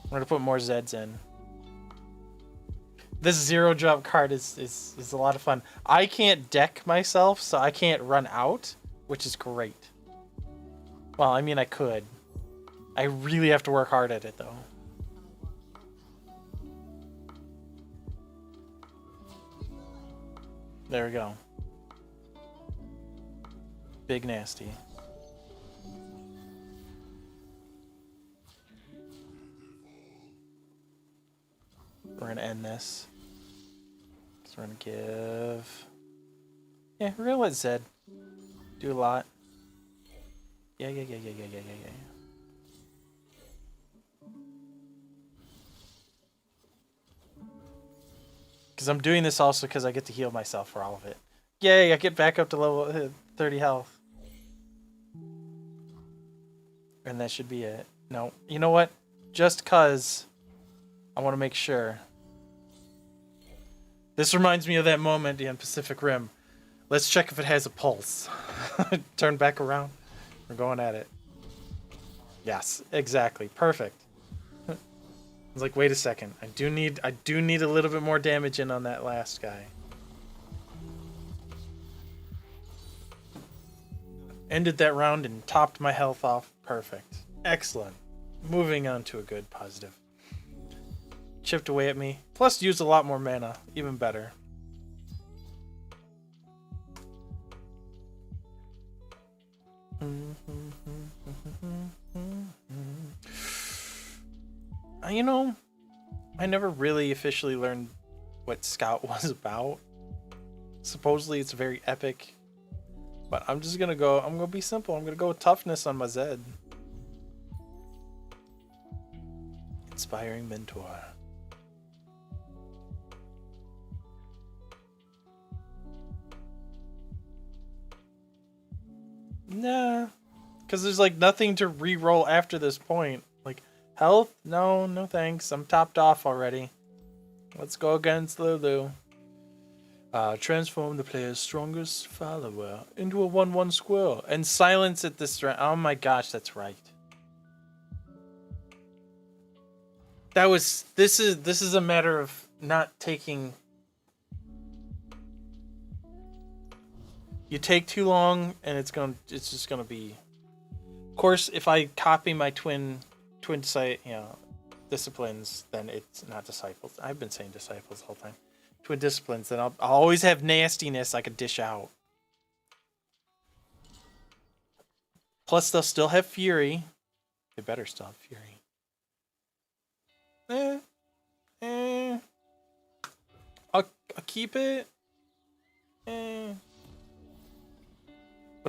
We're gonna put more Zeds in. This 0-drop card is a lot of fun. I can't deck myself, so I can't run out, which is great. Well, I mean, I could. I really have to work hard at it, though. There we go. Big nasty. We're gonna end this. So we're gonna give... Yeah, we're gonna let Zed do a lot. Yeah. Because I'm doing this also because I get to heal myself for all of it. Yay, I get back up to level 30 health. And that should be it. No, you know what? Just because I want to make sure. This reminds me of that moment in Pacific Rim. Let's check if it has a pulse. Turn back around. We're going at it. Yes, exactly. Perfect. I was like, wait a second. I do need a little bit more damage in on that last guy. Ended that round and topped my health off. Perfect. Excellent. Moving on to a good positive. Chipped away at me. Plus used a lot more mana. Even better. You know, I never really officially learned what Scout was about. Supposedly it's very epic. But I'm just gonna go, I'm gonna be simple. I'm gonna go with toughness on my Zed. Inspiring mentor. Nah. Because there's like nothing to re-roll after this point. Like, health? No, no thanks. I'm topped off already. Let's go against Lulu. Transform the player's strongest follower into a 1/1 squirrel and silence it this round. Oh my gosh, that's right. This is a matter of not taking. You take too long and it's just gonna be. Of course, if I copy my twin disciplines, then it's not disciples. I've been saying disciples the whole time. Twin disciplines, then I'll always have nastiness I could dish out. Plus, they'll still have fury. They better still have fury. I'll keep it. But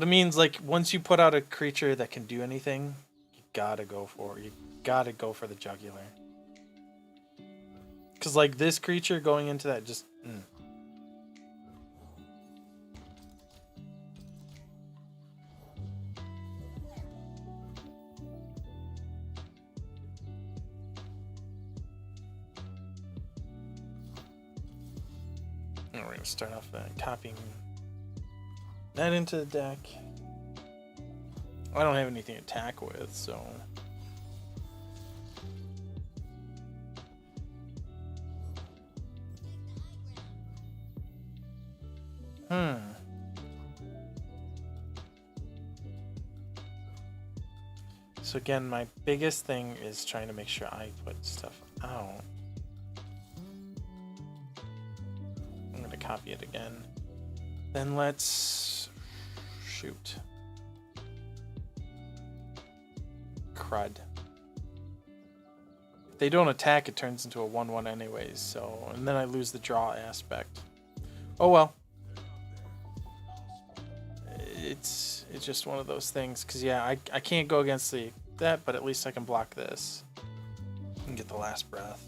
it means like once you put out a creature that can do anything, you gotta go for the jugular. Cause like this creature going into that just. We're gonna start off copying that into the deck. I don't have anything to attack with, so. So again, my biggest thing is trying to make sure I put stuff out. I'm gonna copy it again. Then let's shoot. Crud. If they don't attack, it turns into a 1/1 anyways, so and then I lose the draw aspect. Oh well. It's just one of those things, because yeah, I can't go against that, but at least I can block this and get the last breath.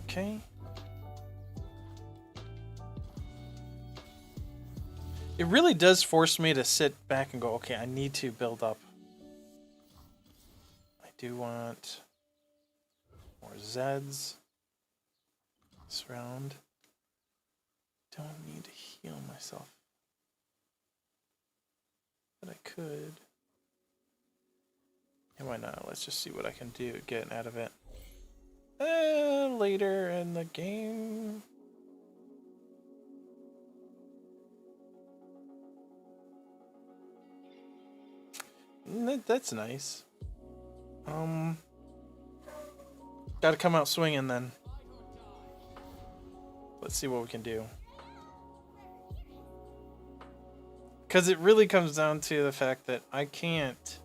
Okay. It really does force me to sit back and go, okay, I need to build up. I do want more Zeds this round. Don't need to heal myself. But I could. And why not? Let's just see what I can do, get out of it. Later in the game. That's nice. Gotta come out swinging then. Let's see what we can do. Because it really comes down to the fact that I can't.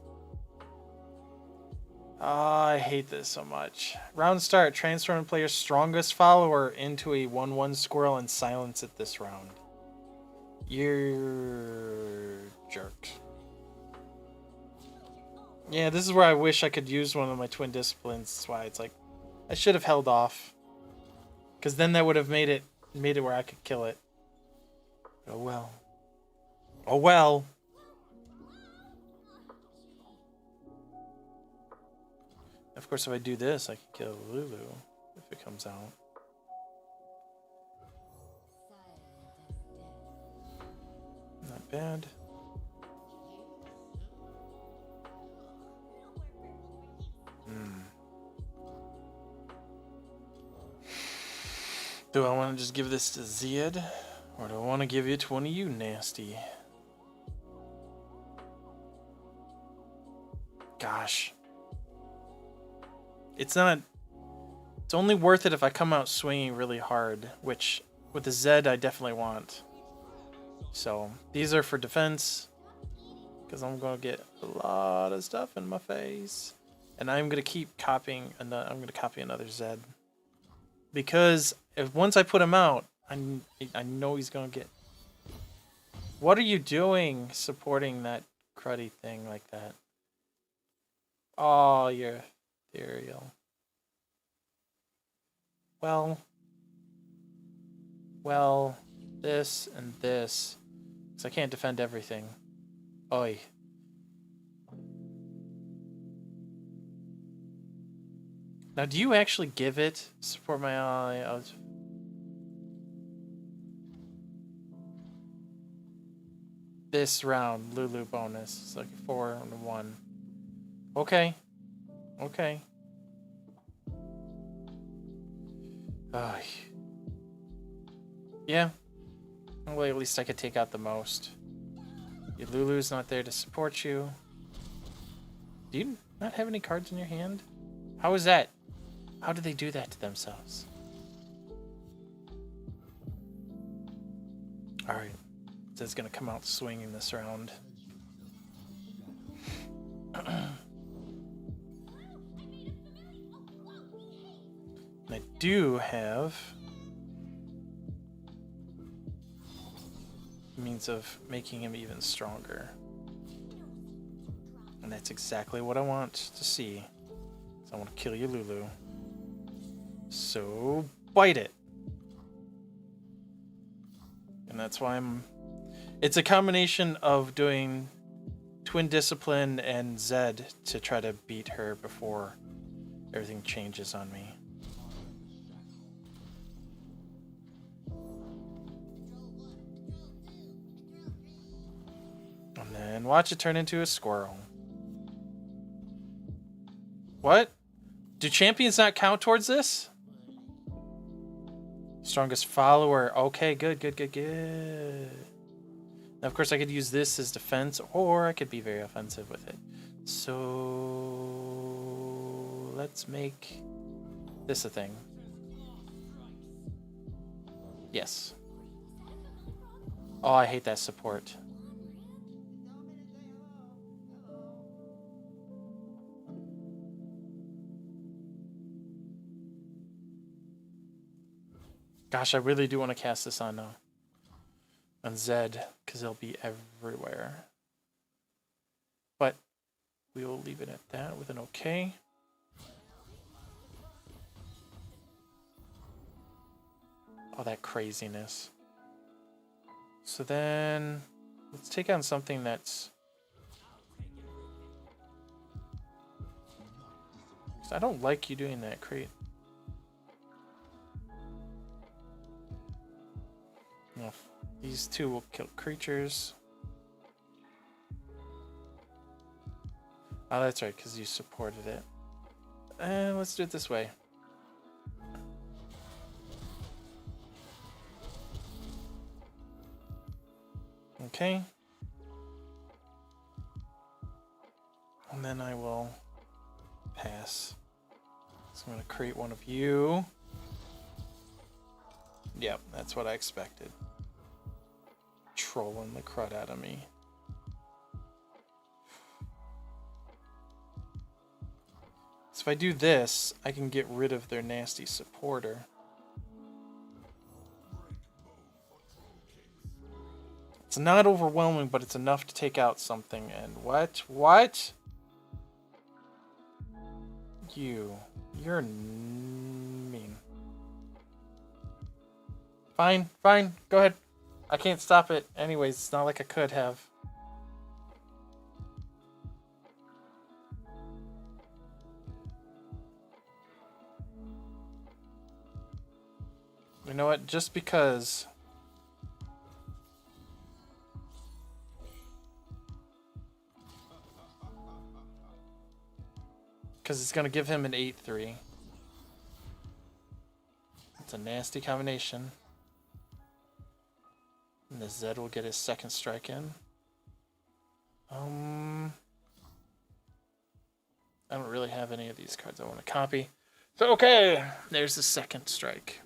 I hate this so much. Round start. Transform player's strongest follower into a 1/1 squirrel and silence it this round. You're jerk. Yeah, this is where I wish I could use one of my twin disciplines. That's why it's like I should have held off. Because then that would have made it where I could kill it. Oh well. Oh well. Of course, if I do this, I can kill Lulu if it comes out. Not bad. Do I want to just give this to Zed? Or do I want to give it to one of you nasty? Gosh. It's only worth it if I come out swinging really hard, which with the Zed I definitely want. So these are for defense, because I'm going to get a lot of stuff in my face. And I'm going to keep copying, I'm going to copy another Zed. Because once I put him out, I know he's going to get... What are you doing supporting that cruddy thing like that? Oh, you're ethereal. Well, this and this. Because I can't defend everything. Oi. Now, do you actually give it support my eye? This round, Lulu bonus. It's like 4-1. Okay. Okay. Yeah. Well, at least I could take out the most. Your Lulu's not there to support you. Do you not have any cards in your hand? How is that? How do they do that to themselves? Alright. So it's going to come out swinging this round. I do have means of making him even stronger. And that's exactly what I want to see. So I want to kill you, Lulu. So bite it. And that's why it's a combination of doing Twin Discipline and Zed to try to beat her before everything changes on me. And then watch it turn into a squirrel. What? Do champions not count towards this? Strongest follower. Okay, good. Now, of course, I could use this as defense, or I could be very offensive with it. So let's make this a thing. Yes. Oh, I hate that support. Gosh, I really do want to cast this on Zed, because he'll be everywhere. But we will leave it at that with an okay. All that craziness. So then Let's take on something that's... I don't like you doing that, Crate. No, these two will kill creatures. Oh, that's right, because you supported it. And let's do it this way. Okay. And then I will pass. So I'm going to create one of you. Yep, that's what I expected. Trolling the crud out of me. So if I do this, I can get rid of their nasty supporter. It's not overwhelming, but it's enough to take out something. And what? What? You're mean. Fine, fine, go ahead. I can't stop it. Anyways, it's not like I could have. You know what? Just because... Because it's going to give him an 8-3. It's a nasty combination. And the Zed will get his second strike in. I don't really have any of these cards I want to copy. So, okay, there's the second strike.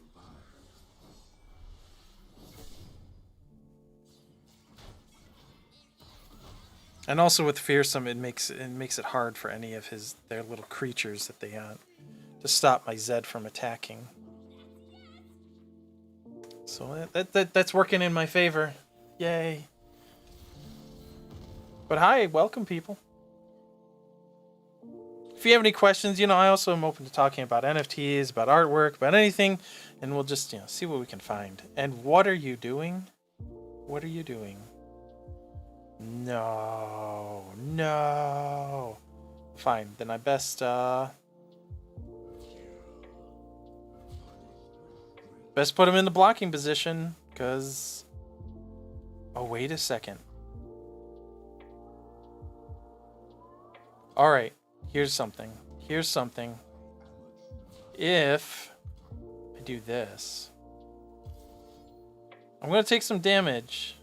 And also with Fearsome, it makes it hard for any of their little creatures that they have to stop my Zed from attacking. So that's working in my favor. Yay. But hi, welcome people. If you have any questions, I also am open to talking about NFTs, about artwork, about anything, and we'll just, see what we can find. And what are you doing? What are you doing? No. Fine, then I best put him in the blocking position, because... Oh, wait a second. Alright, here's something. If I do this, I'm going to take some damage.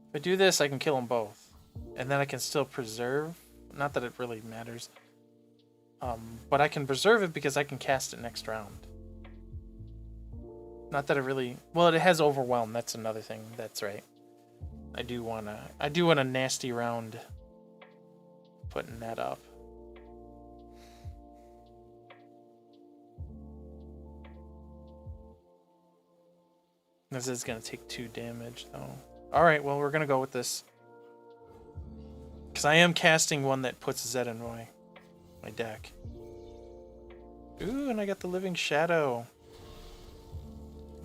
If I do this, I can kill them both. And then I can still preserve. Not that it really matters. But I can preserve it because I can cast it next round. Not that it really... Well, it has Overwhelm. That's another thing. That's right. I do want a nasty round putting that up. This is going to take 2 damage, though. Alright, well, we're going to go with this. Because I am casting one that puts Zed in my deck. Ooh, and I got the Living Shadow.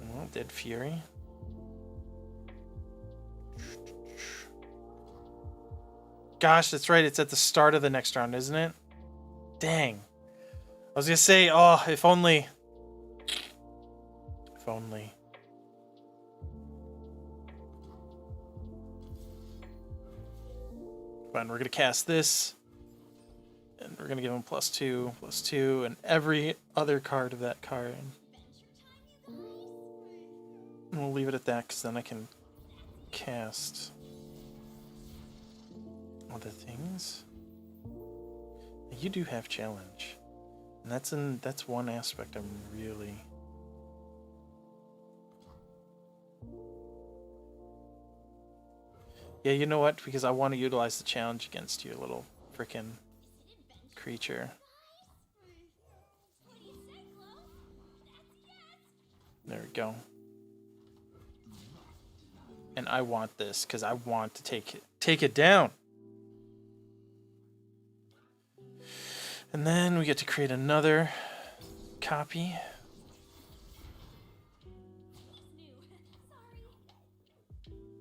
Oh, Dead Fury. Gosh, that's right. It's at the start of the next round, isn't it? Dang. I was going to say, oh, if only. If only. Fine, we're going to cast this. And we're going to give him +2, and every other card of that card. And we'll leave it at that, because then I can cast other things. You do have challenge. And that's one aspect I'm really... Yeah, you know what? Because I want to utilize the challenge against you, little frickin' creature. There we go. And I want this because I want to take it down. And then we get to create another copy.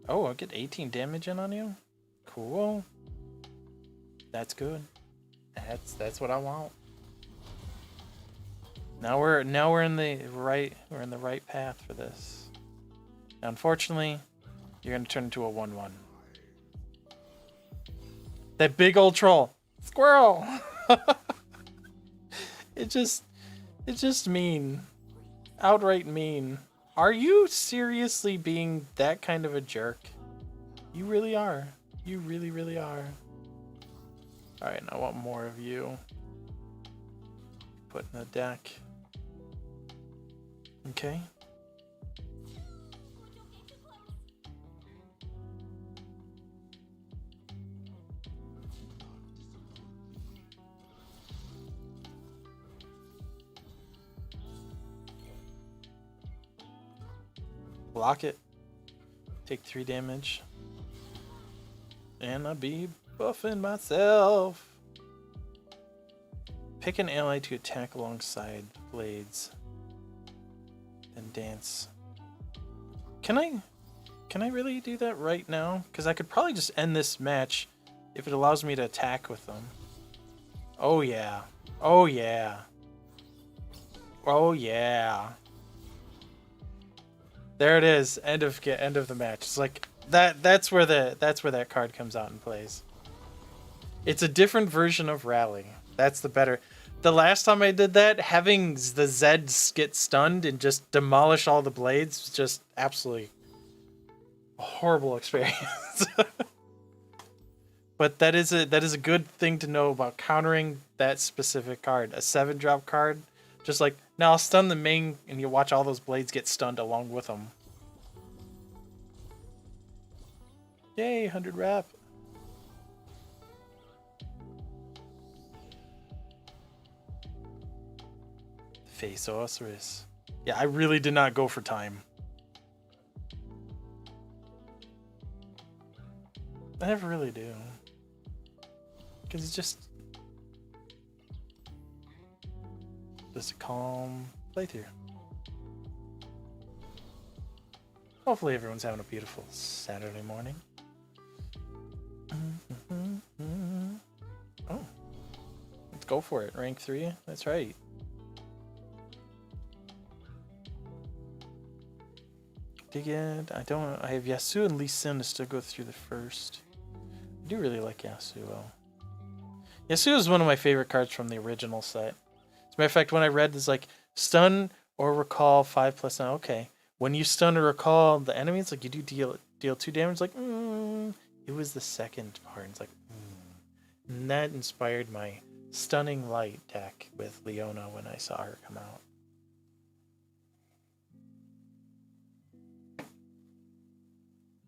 Oh, I'll get 18 damage in on you. Cool. That's good. That's what I want. Now we're in the right path for this. Now, unfortunately, you're gonna turn into a 1/1. That big old troll, squirrel. It's just mean, outright mean. Are you seriously being that kind of a jerk? You really are. You really, really are. All right, now I want more of you. Put in the deck. Okay. Block it. Take 3 damage. And I'll be buffing myself. Pick an ally to attack alongside blades. Then dance. Can I really do that right now? Because I could probably just end this match if it allows me to attack with them. Oh yeah. Oh yeah. Oh yeah. There it is. End of the match. It's like that's where that card comes out and plays. It's a different version of Rally. That's the better. The last time I did that, having the Zeds get stunned and just demolish all the blades was just absolutely a horrible experience. But that is a good thing to know about countering that specific card. A 7-drop card, just like, now I'll stun the main and you watch all those blades get stunned along with them. Yay, 100 rep. Face Osiris. Yeah, I really did not go for time. I never really do. Because it's just a calm playthrough. Hopefully everyone's having a beautiful Saturday morning. Oh. Let's go for it. Rank 3. That's right. Dig it. I have Yasuo and Lee Sin to still go through the first. I do really like Yasuo. Yasuo is one of my favorite cards from the original set. As a matter of fact, when I read this, like, stun or recall 5+. Now, okay. When you stun or recall the enemies, like, you do deal 2 damage. Like, it was the second part. It's like, And that inspired my Stunning Light deck with Leona when I saw her come out.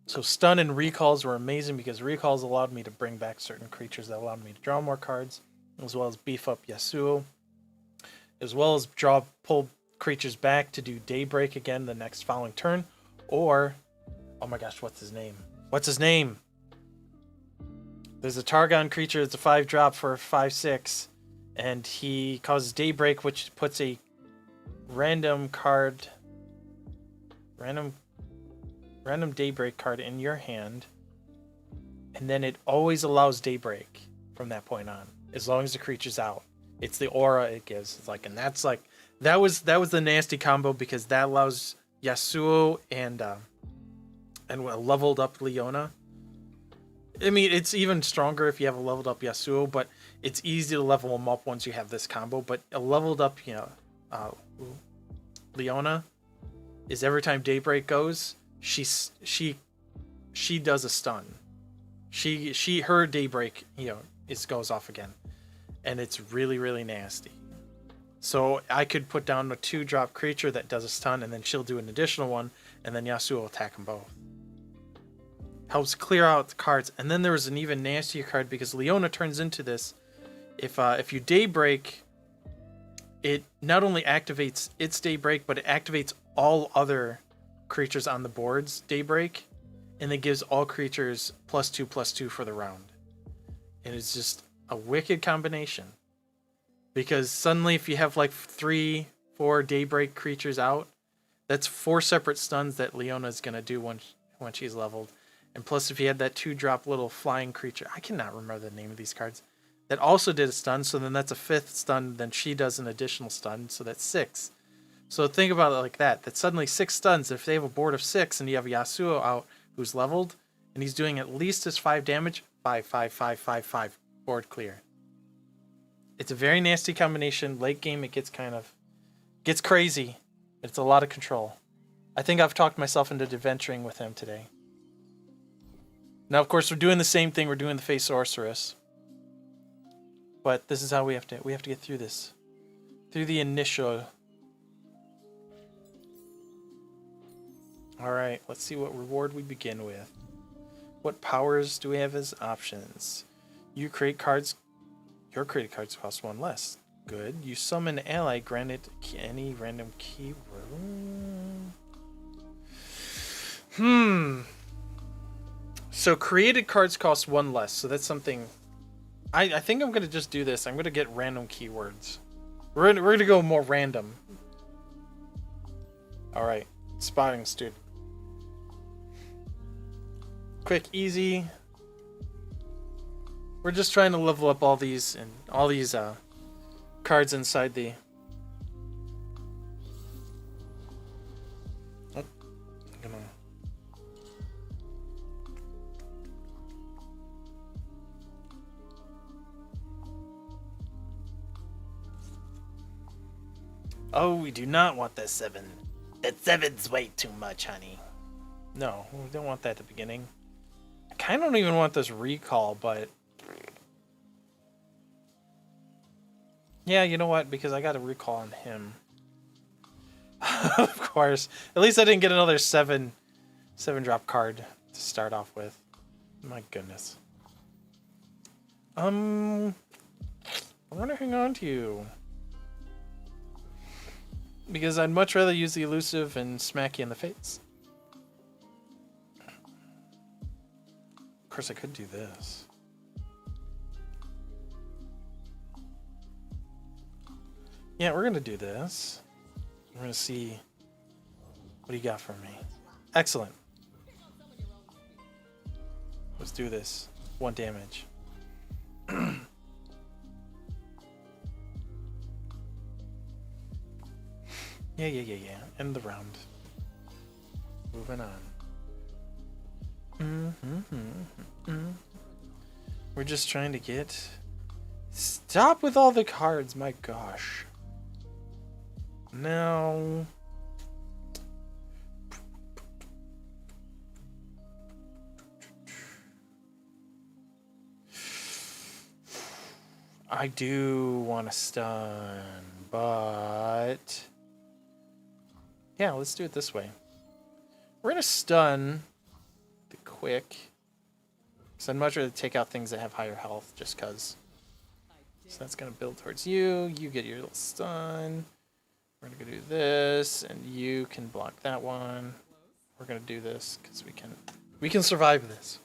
So stun and recalls were amazing because recalls allowed me to bring back certain creatures that allowed me to draw more cards, as well as beef up Yasuo, as well as pull creatures back to do Daybreak again the next following turn, or, oh my gosh, what's his name? What's his name? There's a Targon creature, it's a 5-drop for 5/6, and he causes Daybreak, which puts a random Daybreak card in your hand, and then it always allows Daybreak from that point on, as long as the creature's out. It's the aura it gives. It's like, and that's like, that was the nasty combo because that allows Yasuo and a leveled up Leona. I mean, it's even stronger if you have a leveled up Yasuo, but it's easy to level them up once you have this combo. But a leveled up, Leona is every time Daybreak goes, she does a stun. Her Daybreak, goes off again, and it's really, really nasty. So I could put down a 2-drop creature that does a stun, and then she'll do an additional one, and then Yasuo will attack them both. Helps clear out the cards, and then there was an even nastier card because Leona turns into this. If you Daybreak, it not only activates its Daybreak, but it activates all other creatures on the board's Daybreak, and it gives all creatures +2/+2 for the round. And it's just a wicked combination. Because suddenly if you have like 3, 4 Daybreak creatures out, that's 4 separate stuns that Leona's going to do when she's leveled. And plus if you had that 2-drop little flying creature, I cannot remember the name of these cards, that also did a stun, so then that's a 5th stun, then she does an additional stun, so that's 6. So think about it like that. That's suddenly 6 stuns. If they have a board of 6 and you have Yasuo out who's leveled and he's doing at least his 5 damage, 5, 5, 5, 5, 5, board clear. It's a very nasty combination. Late game, it gets crazy. It's a lot of control. I think I've talked myself into adventuring with him today. Now, of course, we're doing the same thing. We're doing the Face Sorceress. But this is how we have to get through this. Through the initial. Alright, let's see what reward we begin with. What powers do we have as options? You create cards. Your created cards cost 1 less. Good. You summon an ally granted any random keyword. So created cards cost 1 less. So that's something. I think I'm gonna just do this. I'm gonna get random keywords. We're gonna go more random. All right, spotting student. Quick, easy. We're just trying to level up all these cards inside the. Oh, I'm gonna. Oh, we do not want that 7. That 7's way too much, honey. No, we don't want that at the beginning. I kind of don't even want this recall, but... yeah, you know what? Because I got a recall on him. Of course. At least I didn't get another 7-drop card to start off with. My goodness. I'm gonna hang on to you. Because I'd much rather use the elusive and smack you in the face. Of course, I could do this. Yeah, we're going to do this. We're going to see what you got for me. Excellent. Let's do this. 1 damage. Yeah. End the round. Moving on. We're just trying to get... Stop with all the cards, my gosh. Now... I do want to stun, but... yeah, let's do it this way. We're going to stun the quick. Because I'd much rather take out things that have higher health, just because. So that's going to build towards you. You get your little stun. We're going to go do this, and you can block that one. We're going to do this, because we can survive this.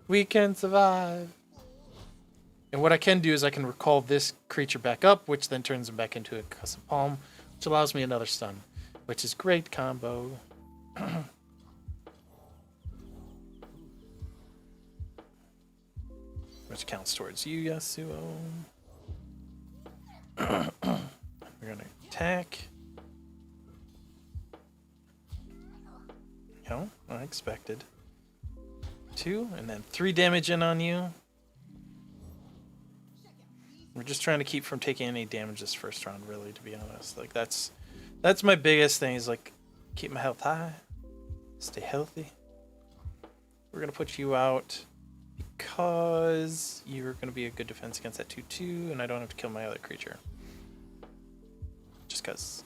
We can survive. And what I can do is I can recall this creature back up, which then turns him back into a custom palm, which allows me another stun. Which is great combo. Which counts towards you, Yasuo. We're gonna attack. No, I expected. 2, and then 3 damage in on you. We're just trying to keep from taking any damage this first round, really, to be honest. Like, that's my biggest thing, is like keep my health high, stay healthy. We're gonna put you out because you're gonna be a good defense against that 2/2, and I don't have to kill my other creature. Just cause.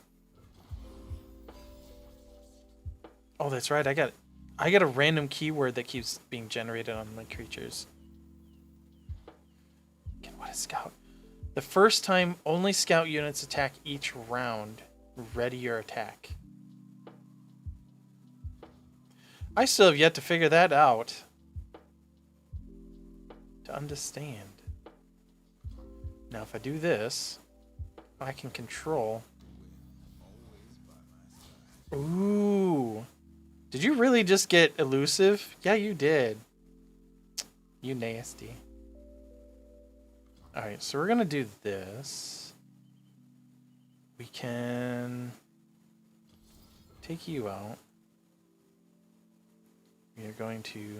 Oh, that's right. I got a random keyword that keeps being generated on my creatures. Again, what is scout? The first time only scout units attack each round. Ready your attack. I still have yet to figure that out. To understand. Now if I do this, I can control. Ooh. Did you really just get elusive? Yeah, you did. You nasty. Alright, so we're gonna do this. We can take you out. We are going to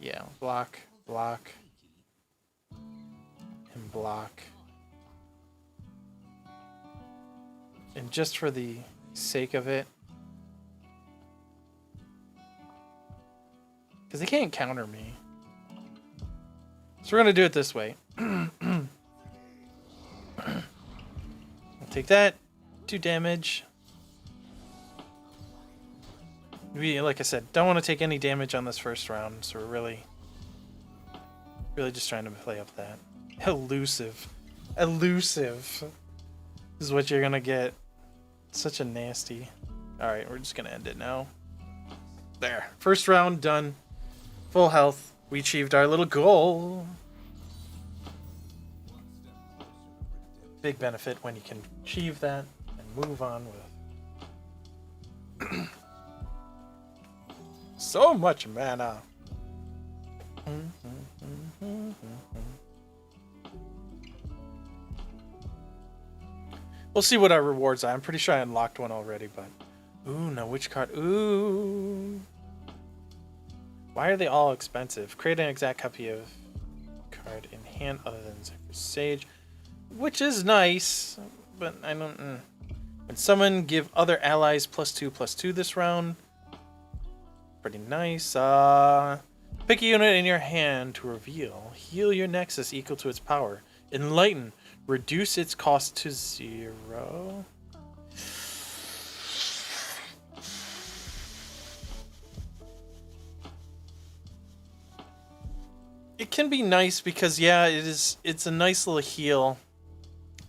yeah, block, and block. And just for the sake of it, because they can't counter me. So we're going to do it this way. I'll take that. 2 damage. We, like I said, don't want to take any damage on this first round, so we're really just trying to play up that. Elusive. Elusive is what you're going to get. Such a nasty. Alright, we're just going to end it now. There. First round done. Full health. We achieved our little goal. Big benefit when you can achieve that and move on with so much mana. We'll see what our rewards are. I'm pretty sure I unlocked one already, but ooh, now which card? Ooh. Why are they all expensive? Create an exact copy of card in hand other than Zephyr Sage, which is nice, but I don't. When summon, give other allies +2/+2 this round. Pretty nice. Pick a unit in your hand to reveal. Heal your nexus equal to its power. Enlighten. Reduce its cost to 0. It can be nice because, yeah, it's a nice little heal.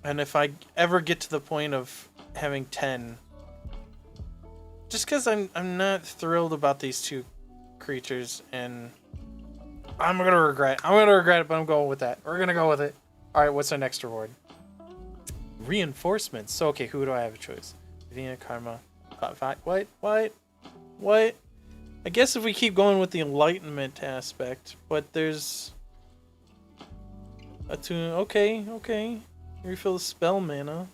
And if I ever get to the point of having 10, just because I'm not thrilled about these 2 creatures, and I'm gonna regret it, but I'm going with that. We're gonna go with it. Alright, what's our next reward? Reinforcements. So, okay, who do I have a choice? Vina, Karma, what? I guess if we keep going with the enlightenment aspect, but there's a tune. Okay. Refill the spell mana.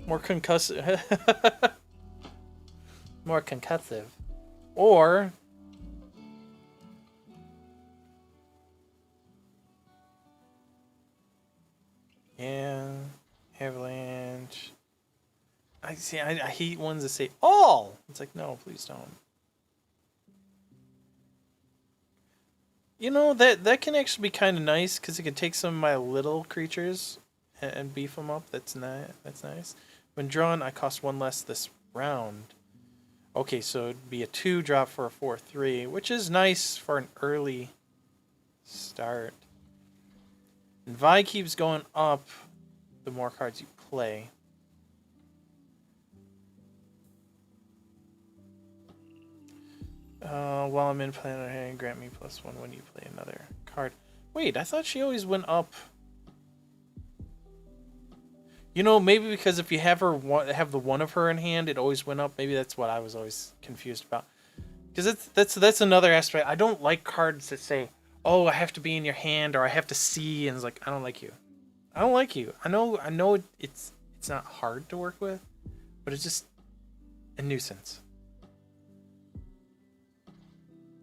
More concussive. More concussive. Or yeah, avalanche. I see. I hate ones that say all. It's like, no, please don't. You know, that can actually be kind of nice because it can take some of my little creatures and beef them up. That's nice. When drawn, I cost 1 less this round. Okay, so it'd be a 2 drop for a 4/3, which is nice for an early start. And Vi keeps going up the more cards you play. While I'm in play on hand, grant me +1 when you play another card. Wait, I thought she always went up. You know, maybe because if you have the one of her in hand, it always went up. Maybe that's what I was always confused about. Because that's another aspect. I don't like cards that say, "Oh, I have to be in your hand," or "I have to see," and it's like, I don't like you. I don't like you. I know it's not hard to work with, but it's just a nuisance.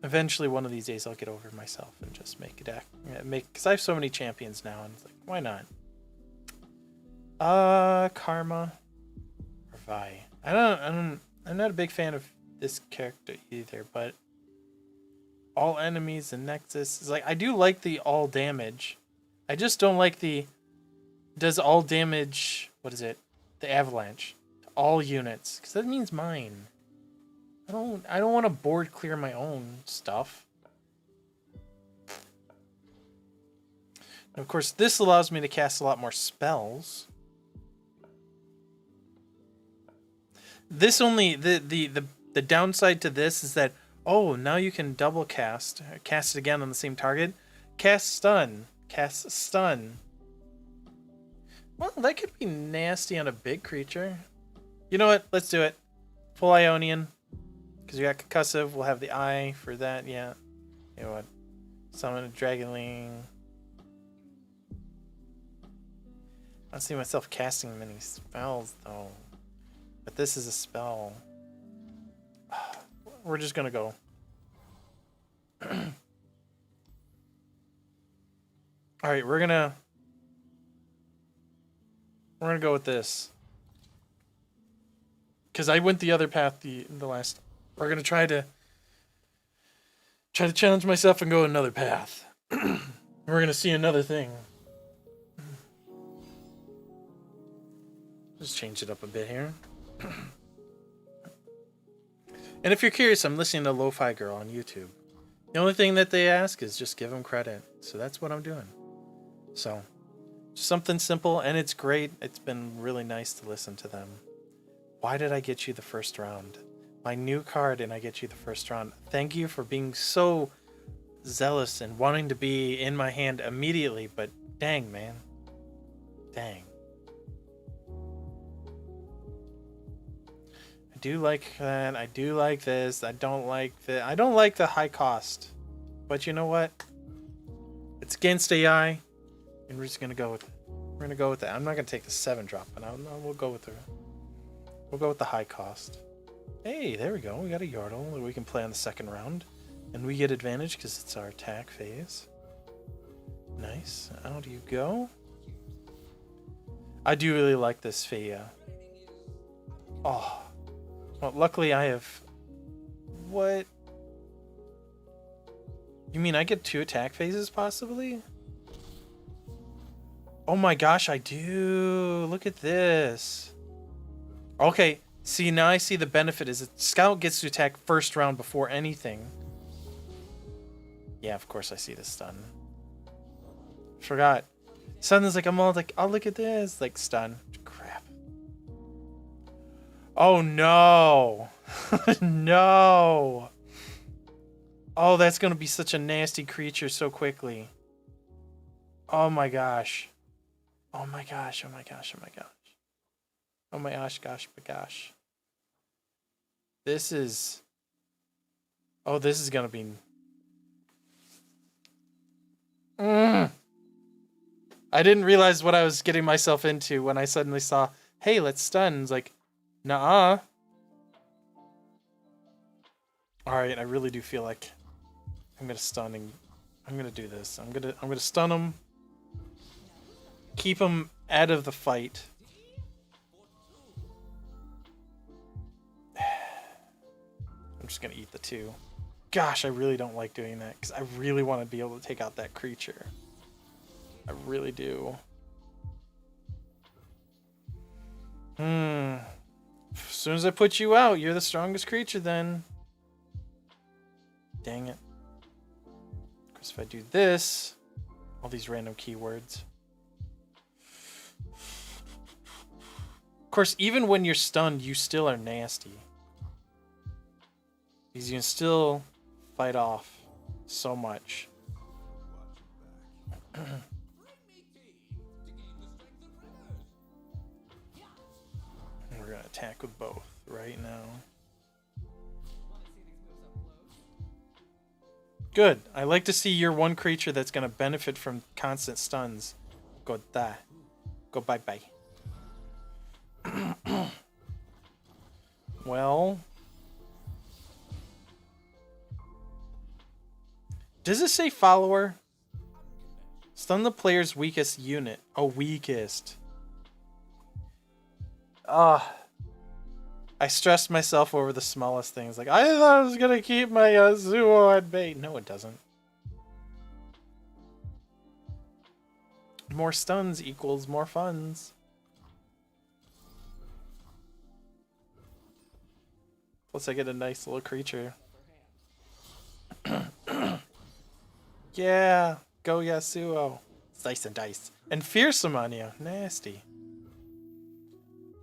Eventually, one of these days, I'll get over myself and just make a deck. Because I have so many champions now, and it's like, why not? Karma or Vi. I'm not a big fan of this character either, but all enemies and Nexus is like, I do like the all damage. I just don't like the does all damage. What is it? The avalanche to all units, because that means mine. I don't want to board clear my own stuff. And of course, this allows me to cast a lot more spells. This only the downside to this is that, oh, now you can double cast it again on the same target. cast stun. Cast stun. Well, that could be nasty on a big creature. You know what? Let's do it. Full Ionian. Because we got concussive. We'll have the eye for that. Yeah. You know what? Summon a Dragonling. I don't see myself casting many spells, though. But this is a spell. We're just gonna go. Alright, we're gonna go with this. Because I went the other path the last. We're gonna try to challenge myself and go another path. We're gonna see another thing. Just change it up a bit here. And if you're curious, I'm listening to Lofi Girl on YouTube. The only thing that they ask is just give them credit. So that's what I'm doing. So, just something simple, and it's great. It's been really nice to listen to them. Why did I get you the first round? My new card, and I get you the first round. Thank you for being so zealous and wanting to be in my hand immediately, but dang, man. Dang. I do like that. I do like this. I don't like the high cost. But you know what? It's against AI, and we're just gonna go with it. We're gonna go with that. I'm not gonna take the 7-drop, but we'll go with the high cost. Hey, there we go. We got a Yordle that we can play on the second round, and we get advantage because it's our attack phase. Nice. Out you go. I do really like this Faya. Oh. Well, luckily I have... What? You mean I get 2 attack phases, possibly? Oh my gosh, I do. Look at this. Okay, see, now I see the benefit is that Scout gets to attack first round before anything. Yeah, of course I see the stun. Forgot. Sudden's like, I'm all like, oh, look at this. Like, stun. Crap. Oh, no. No. Oh, that's going to be such a nasty creature so quickly. Oh, my gosh. Oh, my gosh. Oh, my gosh. Oh, my gosh. Oh, my gosh, gosh, my gosh. This is... Oh, this is going to be... I didn't realize what I was getting myself into when I suddenly saw, hey, let's stun. It's like, nuh-uh. Alright, I really do feel like I'm gonna stun and I'm gonna do this. I'm gonna stun him. Keep him out of the fight. I'm just gonna eat the 2. Gosh, I really don't like doing that because I really want to be able to take out that creature. I really do. As soon as I put you out, you're the strongest creature then. Dang it. Of course, if I do this, all these random keywords. Of course, even when you're stunned, you still are nasty. Because you can still fight off so much. We're gonna attack with both right now. Good. I like to see you're one creature that's gonna benefit from constant stuns. Go die. Go bye bye. Well, does it say follower? Stun the player's weakest unit. Oh, weakest. I stressed myself over the smallest things. Like, I thought I was going to keep my Zuo at bay. No, it doesn't. More stuns equals more funds. Plus, I get a nice little creature. Yeah, go Yasuo. Slice and dice. And fearsome on you. Nasty.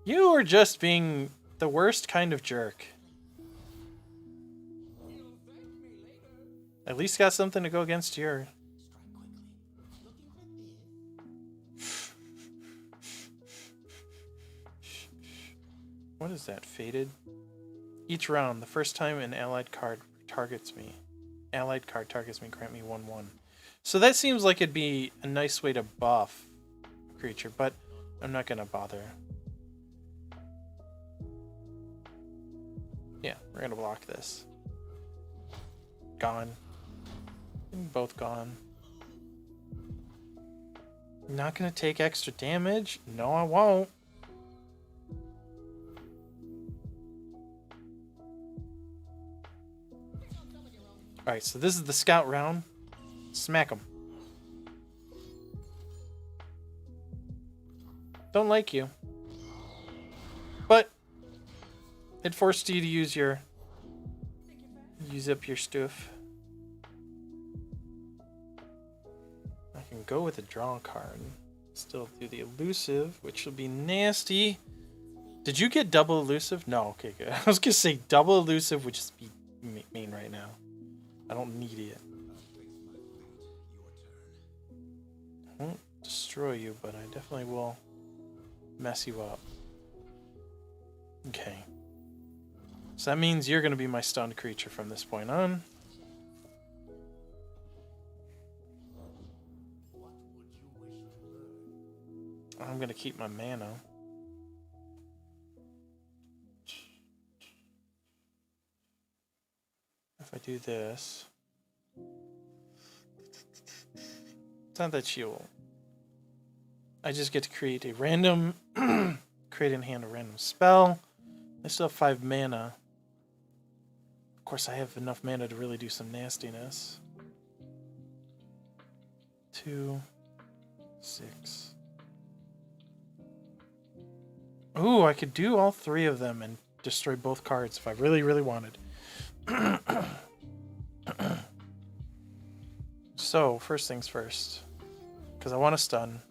You are just being the worst kind of jerk. At least got something to go against your... What is that? Faded? Each round, the first time an allied card targets me, grant me 1/1. So that seems like it'd be a nice way to buff a creature, but I'm not gonna bother. Yeah, we're gonna block this. Gone. Both gone. Not gonna take extra damage? No, I won't. Alright, so this is the scout round. Smack him. Don't like you. But it forced you to use up your stuff. I can go with a draw card. Still do the elusive, which will be nasty. Did you get double elusive? No, okay, good. I was gonna say double elusive would just be mean right now. I don't need it. I won't destroy you, but I definitely will mess you up. Okay. So that means you're going to be my stunned creature from this point on. I'm going to keep my mana. If I do this, it's not that she'll. I just get to create a random, create in hand a random spell. I still have 5 mana. Of course, I have enough mana to really do some nastiness. 2, 6. Ooh, I could do all 3 of them and destroy both cards if I really, really wanted. So, first things first. Because I want to stun.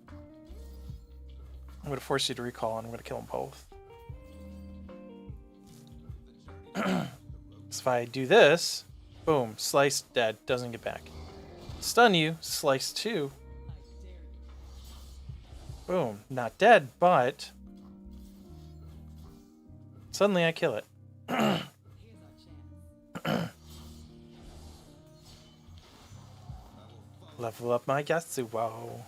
I'm going to force you to recall and I'm going to kill them both. So if I do this, boom, slice, dead, doesn't get back. Stun you, slice 2. Boom, not dead, but suddenly I kill it. Level up my Yasuo.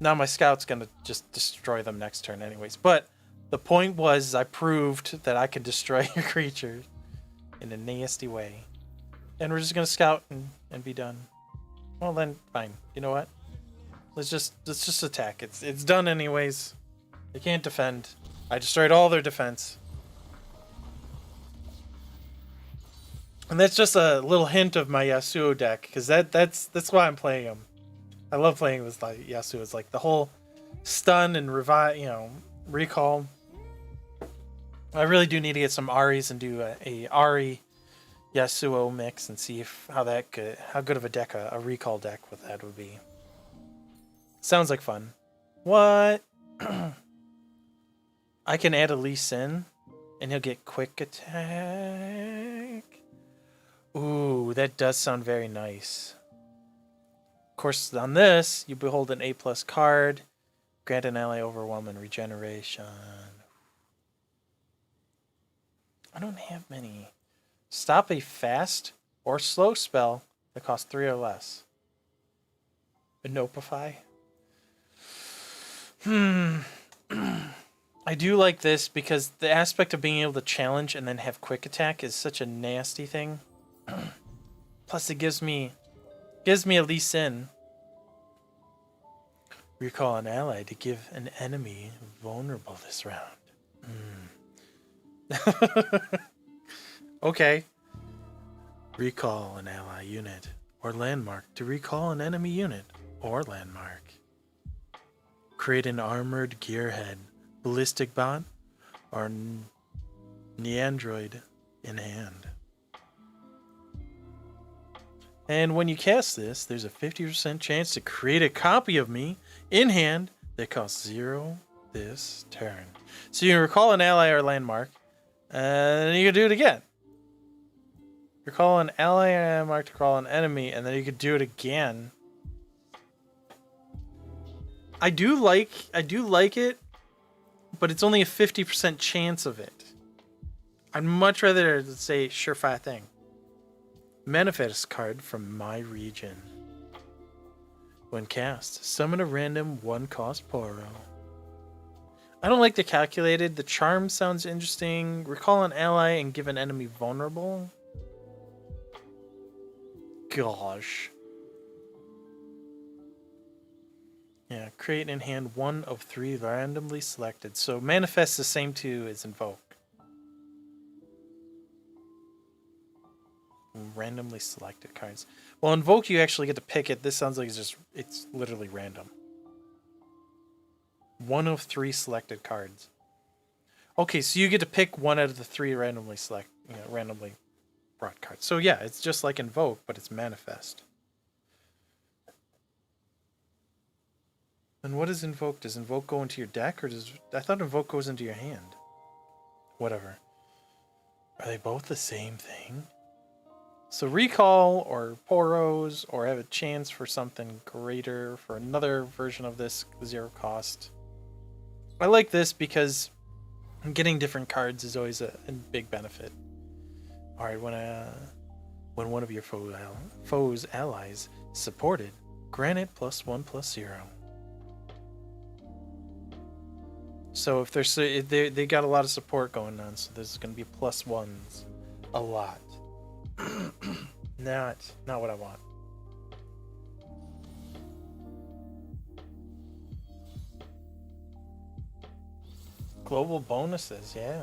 Now my scout's gonna just destroy them next turn anyways. But the point was I proved that I could destroy your creature in a nasty way. And we're just gonna scout and be done. Well then, fine. You know what? Let's just attack. It's done anyways. They can't defend. I destroyed all their defense. And that's just a little hint of my Yasuo deck, because that's why I'm playing him. I love playing with like Yasuo. It's like the whole stun and revive, recall. I really do need to get some Aris and do a Ari Yasuo mix and see how good of a deck a recall deck with that would be. Sounds like fun. What? I can add a Lee Sin and he'll get quick attack. Ooh, that does sound very nice. Of course, on this, you behold an A+ card. Grant an ally overwhelm and regeneration. I don't have many. Stop a fast or slow spell that costs 3 or less. Inopify. I do like this because the aspect of being able to challenge and then have quick attack is such a nasty thing. Plus it gives me a Lee Sin. Recall an ally to give an enemy vulnerable this round. Okay. Recall an ally unit or landmark to recall an enemy unit or landmark. Create an armored gearhead, ballistic bot, or neandroid in hand. And when you cast this, there's a 50% chance to create a copy of me in hand that costs 0 this turn. So you can recall an ally or landmark, and then you can do it again. Recall an ally or landmark to recall an enemy, and then you could do it again. I do like it but it's only a 50% chance of it. I'd much rather say surefire thing. Manifest card from my region. When cast, summon a random 1-cost Poro. I don't like the calculated. The charm sounds interesting. Recall an ally and give an enemy vulnerable. Gosh. Yeah, create and hand 1 of 3 randomly selected. So manifest the same too as invoke. Randomly selected cards. Well, invoke you actually get to pick it. This sounds like it's literally random. 1 of 3 selected cards. Okay, so you get to pick 1 out of the 3 randomly randomly brought cards. So yeah, it's just like invoke, but it's manifest. And what is invoke? Does invoke go into your deck, or I thought invoke goes into your hand? Whatever. Are they both the same thing? So recall or poros or have a chance for something greater for another version of this 0 cost. I like this because getting different cards is always a big benefit. All right, when one of your foes allies supported, grant it +1/+0. So if they got a lot of support going on, so there's going to be +1s a lot. Not what I want. Global bonuses, yeah.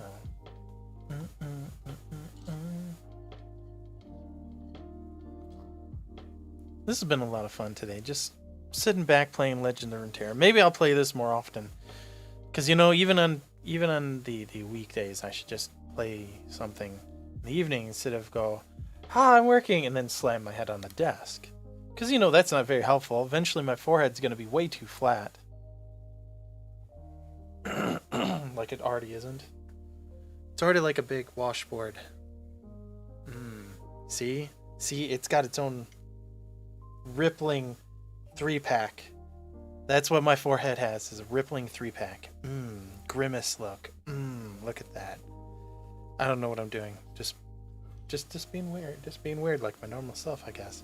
This has been a lot of fun today. Just sitting back playing Legends of Runeterra. Maybe I'll play this more often. Because, you know, even on the weekdays, I should just play something in the evening instead of go, I'm working, and then slam my head on the desk. Because, you know, that's not very helpful. Eventually my forehead's going to be way too flat. Like it already isn't. It's already like a big washboard. See? See, it's got its own rippling 3-pack. That's what my forehead has, is a rippling 3-pack. Grimace look. Look at that. I don't know what I'm doing. Just being weird. Just being weird like my normal self, I guess.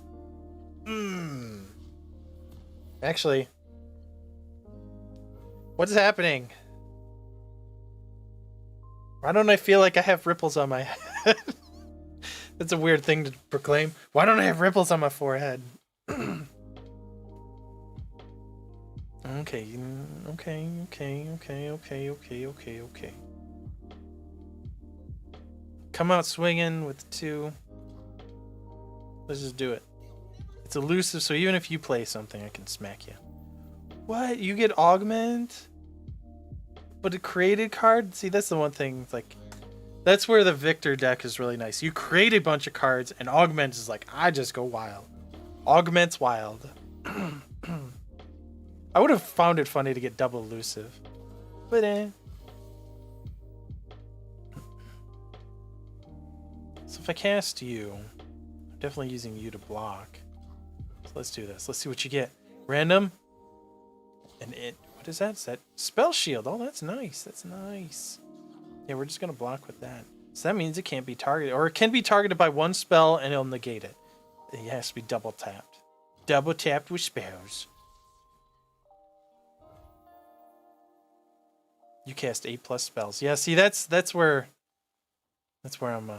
Actually, what's happening? Why don't I feel like I have ripples on my head? That's a weird thing to proclaim. Why don't I have ripples on my forehead? Okay. Come out swinging with 2. Let's just do it. It's elusive, so even if you play something, I can smack you. What? You get augment? But a created card? See, that's the one thing, like, that's where the Victor deck is really nice. You create a bunch of cards, and augment is like, I just go wild. Augment's wild. I would have found it funny to get double elusive. But So if I cast you, I'm definitely using you to block. So let's do this. Let's see what you get. Random. And what is that? Is that spell shield? Oh, that's nice. That's nice. Yeah, we're just going to block with that. So that means it can't be targeted. Or it can be targeted by 1 spell and it'll negate it. It has to be double tapped. Double tapped with spells. You cast 8+ spells. Yeah, see, that's where I'm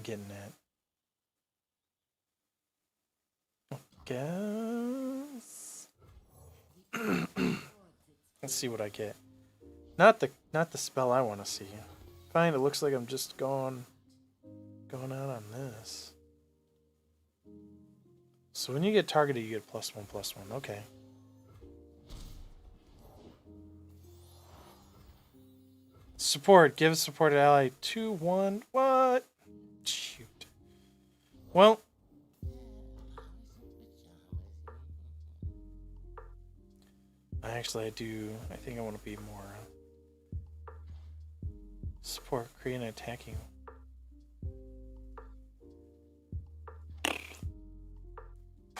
getting at. Guess. Let's see what I get. Not the spell I want to see. Fine, it looks like I'm just going out on this. So when you get targeted, you get +1/+1. Okay. Support. Give a supported ally 2/1. What? Shoot. Well. I think I want to be more support, create an attacking.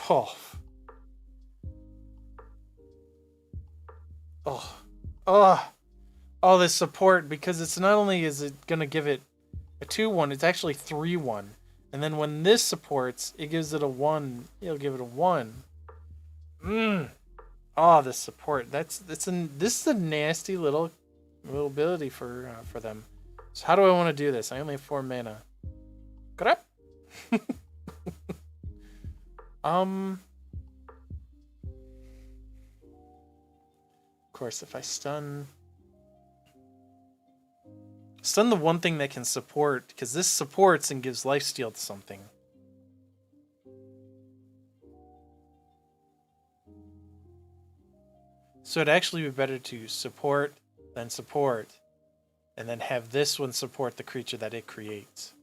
Oh. Oh. Oh. Oh, this support, because it's not only is it going to give it a 2/1, it's actually 3/1. And then when this supports, it gives it a 1. It'll give it a 1. Oh, this support. This is a nasty little ability for them. So how do I want to do this? I only have 4 mana. Crap. Of course, if I stun the one thing that can support, because this supports and gives lifesteal to something. So it'd actually be better to support, then support, and then have this one support the creature that it creates.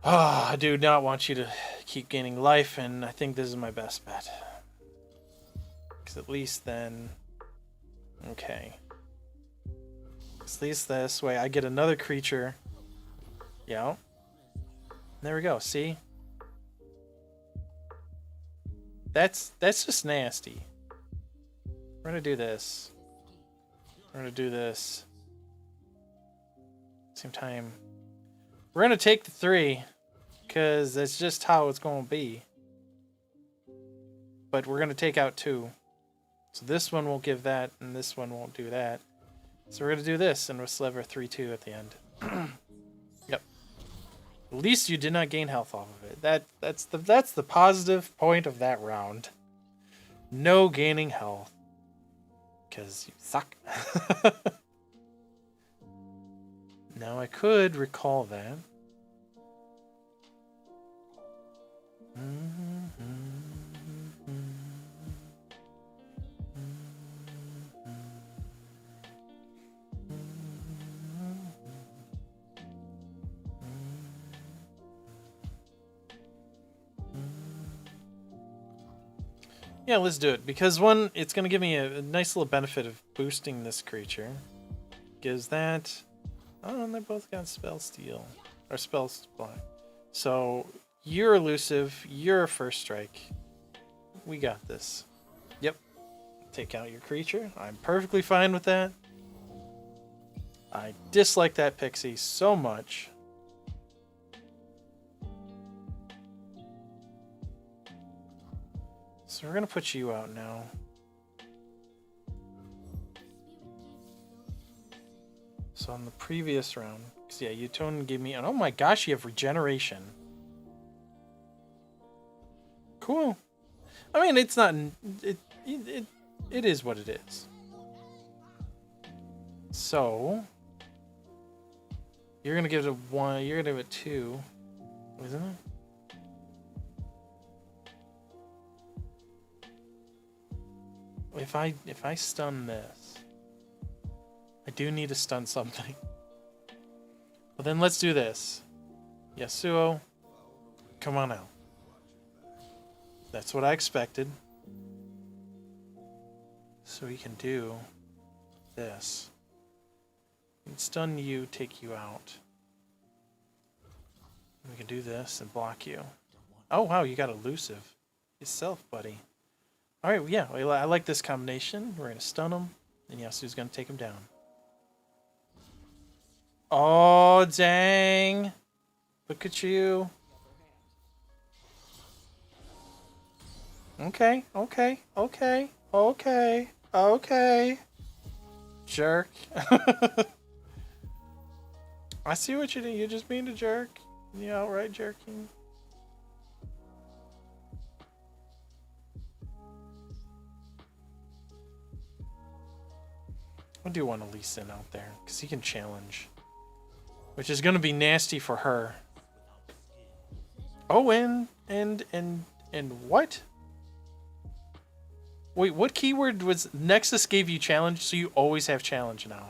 Oh, I do not want you to keep gaining life, and I think this is my best bet. Because at least then... Okay. At least this way I get another creature. Yeah. There we go, see? That's just nasty. We're gonna do this. We're gonna do this. Same time. We're gonna take the 3, because that's just how it's gonna be. But we're gonna take out 2. So this one won't give that, and this one won't do that. So we're gonna do this, and we'll still have our 3/2 at the end. Yep. At least you did not gain health off of it. That's the positive point of that round. No gaining health. Because you suck. Now I could recall that. Yeah, let's do it. Because one, it's going to give me a nice little benefit of boosting this creature. Gives that... Oh, and they both got spell steal. Or spell supply. So, you're elusive. You're a first strike. We got this. Yep. Take out your creature. I'm perfectly fine with that. I dislike that pixie so much. So we're going to put you out now. So on the previous round, because yeah, Utone gave me, oh my gosh, you have regeneration. Cool. I mean, it's not, it is what it is. So, you're going to give it a 1, you're going to give it 2, isn't it? If I stun this, I do need to stun something. Well, then let's do this. Yasuo, come on out. That's what I expected. So we can do this. We can stun you, take you out. We can do this and block you. Oh wow, you got elusive. Yourself, buddy. Alright, yeah, I like this combination. We're going to stun him, and Yasuo's going to take him down. Oh, dang. Look at you. Okay. Jerk. I see what you do. You're just being a jerk. You outright jerking. I do want to Lee Sin out there, because he can challenge. Which is going to be nasty for her. Oh, and what? Wait, what keyword was... Nexus gave you challenge, so you always have challenge now.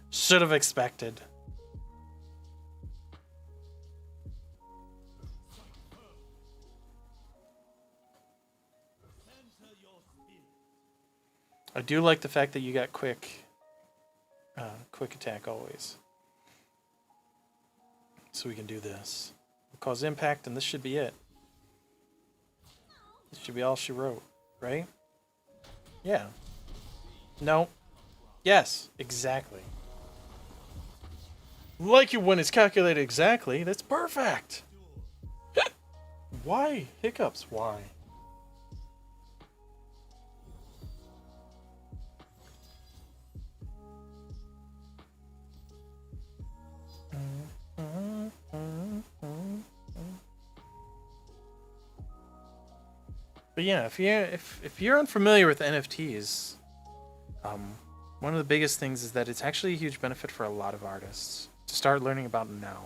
Should have expected. I do like the fact that you got quick attack always. So we can do this. We'll cause impact, and this should be it. This should be all she wrote, right? Yeah. No. Yes, exactly. Like it when it's calculated exactly. That's perfect. Why? Hiccups, why? But yeah, if you're unfamiliar with NFTs, one of the biggest things is that it's actually a huge benefit for a lot of artists to start learning about now.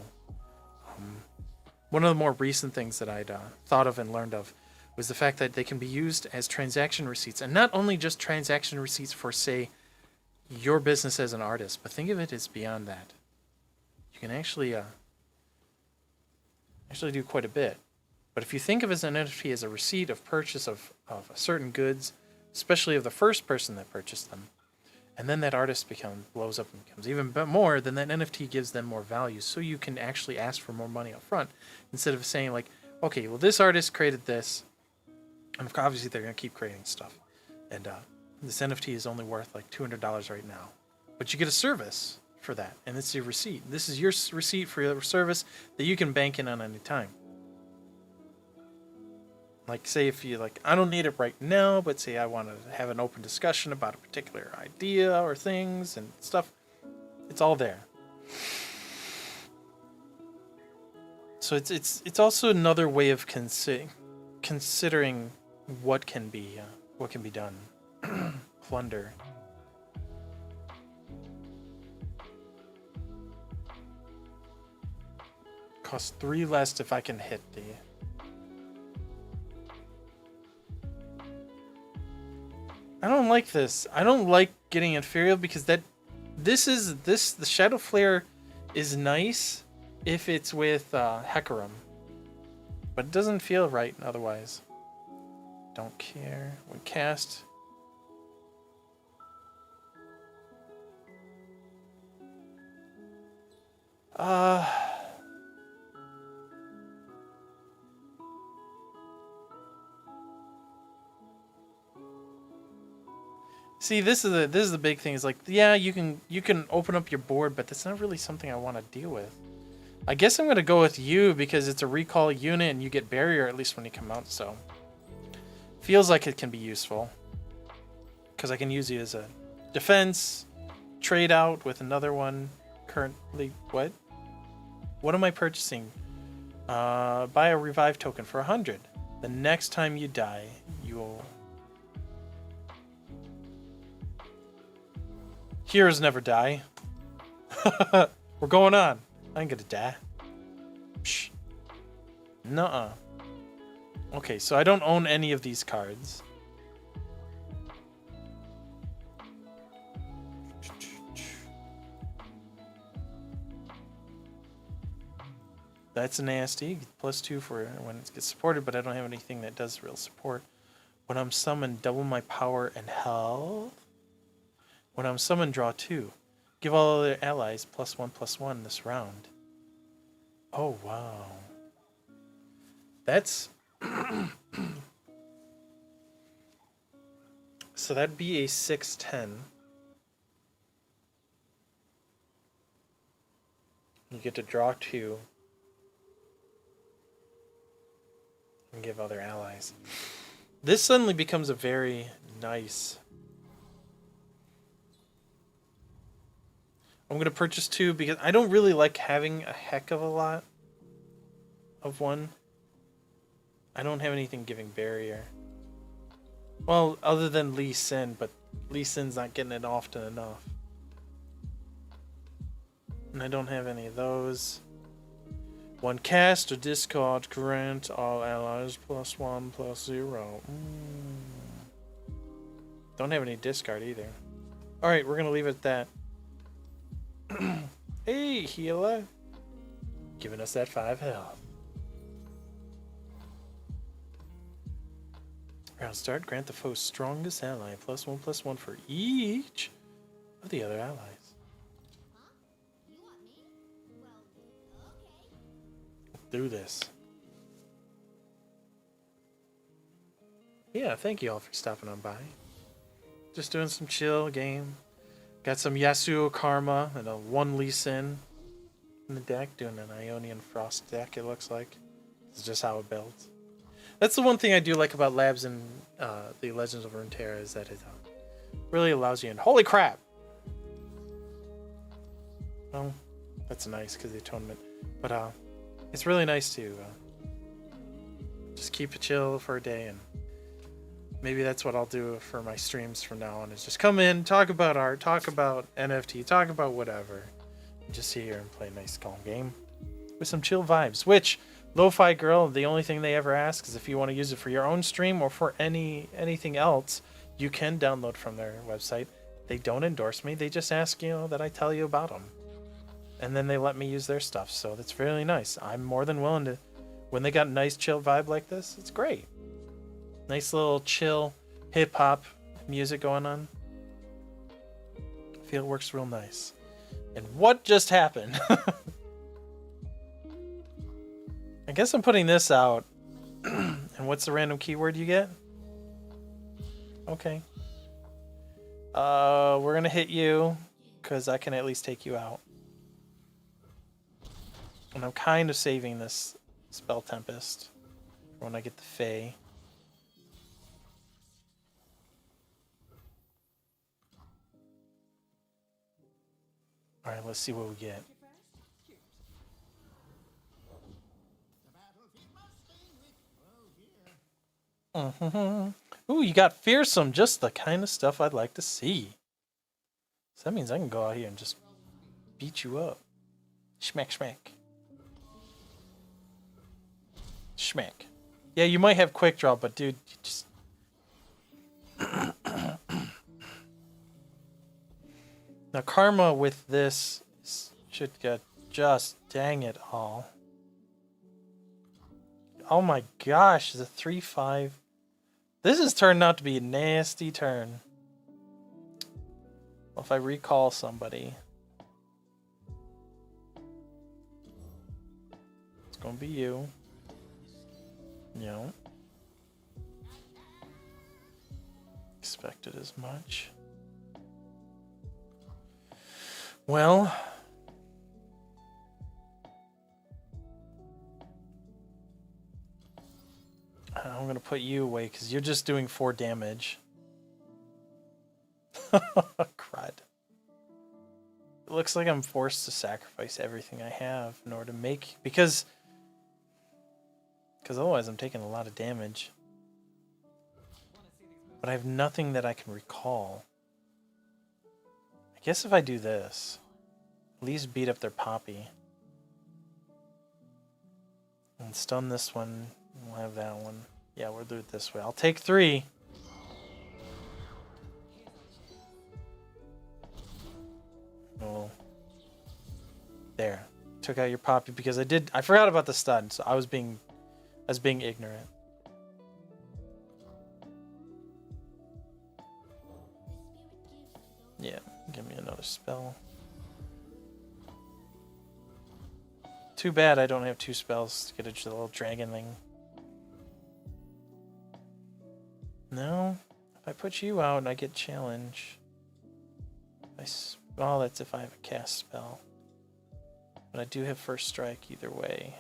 One of the more recent things that I'd thought of and learned of was the fact that they can be used as transaction receipts, and not only just transaction receipts for, say, your business as an artist, but think of it as beyond that. You can actually do quite a bit. But if you think of it as an NFT as a receipt of purchase of certain goods, especially of the first person that purchased them, and then that artist blows up and becomes even more, then that NFT gives them more value, so you can actually ask for more money up front, instead of saying like, okay, well this artist created this, and obviously they're going to keep creating stuff, and this NFT is only worth like $200 right now, but you get a service for that, and it's your receipt. This is your receipt for your service that you can bank in on any time. Like, say if you like, I don't need it right now, but say I want to have an open discussion about a particular idea or things and stuff, it's all there. So it's also another way of considering what can be done. Plunder. Costs 3 less if I can hit the. I don't like this. I don't like getting inferior because the Shadow Flare is nice if it's with Hecarim, but it doesn't feel right otherwise. Don't care. When cast. See, this is the big thing. Is like, yeah, you can open up your board, but that's not really something I want to deal with. I guess I'm gonna go with you because it's a recall unit and you get barrier at least when you come out. So feels like it can be useful because I can use you as a defense, trade out with another one. Currently, what am I purchasing? Buy a revive token for 100. The next time you die, you'll. Heroes never die. We're going on. I ain't gonna die. Psh. Nuh-uh. Okay, so I don't own any of these cards. That's nasty. +2 for when it gets supported, but I don't have anything that does real support. When I'm summoned, double my power and health. When I'm summoned, draw 2. Give all other allies +1/+1 this round. Oh, wow. That's... So that'd be a 6/10. You get to draw 2. And give other allies. This suddenly becomes a very nice... I'm going to purchase 2 because I don't really like having a heck of a lot of one. I don't have anything giving barrier. Well, other than Lee Sin, but Lee Sin's not getting it often enough. And I don't have any of those. One cast or discard, grant all allies +1/+0. Don't have any discard either. Alright, we're going to leave it at that. Hey, healer. Giving us that 5 health. Round start. Grant the foe's strongest ally +1/+1 for each of the other allies. Do this. Yeah, thank you all for stopping on by. Just doing some chill game. Got some Yasuo Karma and a 1 Lee Sin in the deck. Doing an Ionian Frost deck, it looks like. It's just how it builds. That's the one thing I do like about labs in the Legends of Runeterra is that it really allows you in. Holy crap! Oh, that's nice because the atonement. But it's really nice to just keep it chill for a day, and maybe that's what I'll do for my streams from now on. Is just come in, talk about art, talk about NFT, talk about whatever, and just sit here and play a nice calm game with some chill vibes. Which Lofi Girl, the only thing they ever ask is if you want to use it for your own stream or for anything else, you can download from their website. They don't endorse me. They just ask, that I tell you about them. And then they let me use their stuff. So that's really nice. I'm more than willing to, when they got a nice chill vibe like this, it's great. Nice little chill hip hop music going on. I feel it works real nice. And what just happened? I guess I'm putting this out. And what's the random keyword you get? Okay. We're gonna hit you because I can at least take you out. And I'm kind of saving this Spell Tempest for when I get the Fae. Alright, let's see what we get. Ooh, you got Fearsome, just the kind of stuff I'd like to see. So that means I can go out here and just beat you up. Schmack, schmack. Schmack. Yeah, you might have quick draw, but dude, you just... Now, Karma with this should get just dang it all. Oh my gosh, the 3/5. This has turned out to be a nasty turn. Well, if I recall somebody, it's gonna be you. No. Expected as much. Well, I'm going to put you away because you're just doing 4 damage. Crud. It looks like I'm forced to sacrifice everything I have in order to make... Because otherwise I'm taking a lot of damage. But I have nothing that I can recall. I guess if I do this, at least beat up their Poppy. And stun this one. We'll have that one. Yeah, we'll do it this way. I'll take 3. Oh. There. Took out your Poppy because I forgot about the stun, so I was being ignorant. Yeah, give me another spell. Too bad I don't have 2 spells to get a little dragon thing. No, if I put you out and I get challenge. Well, that's if I have a cast spell. But I do have first strike either way.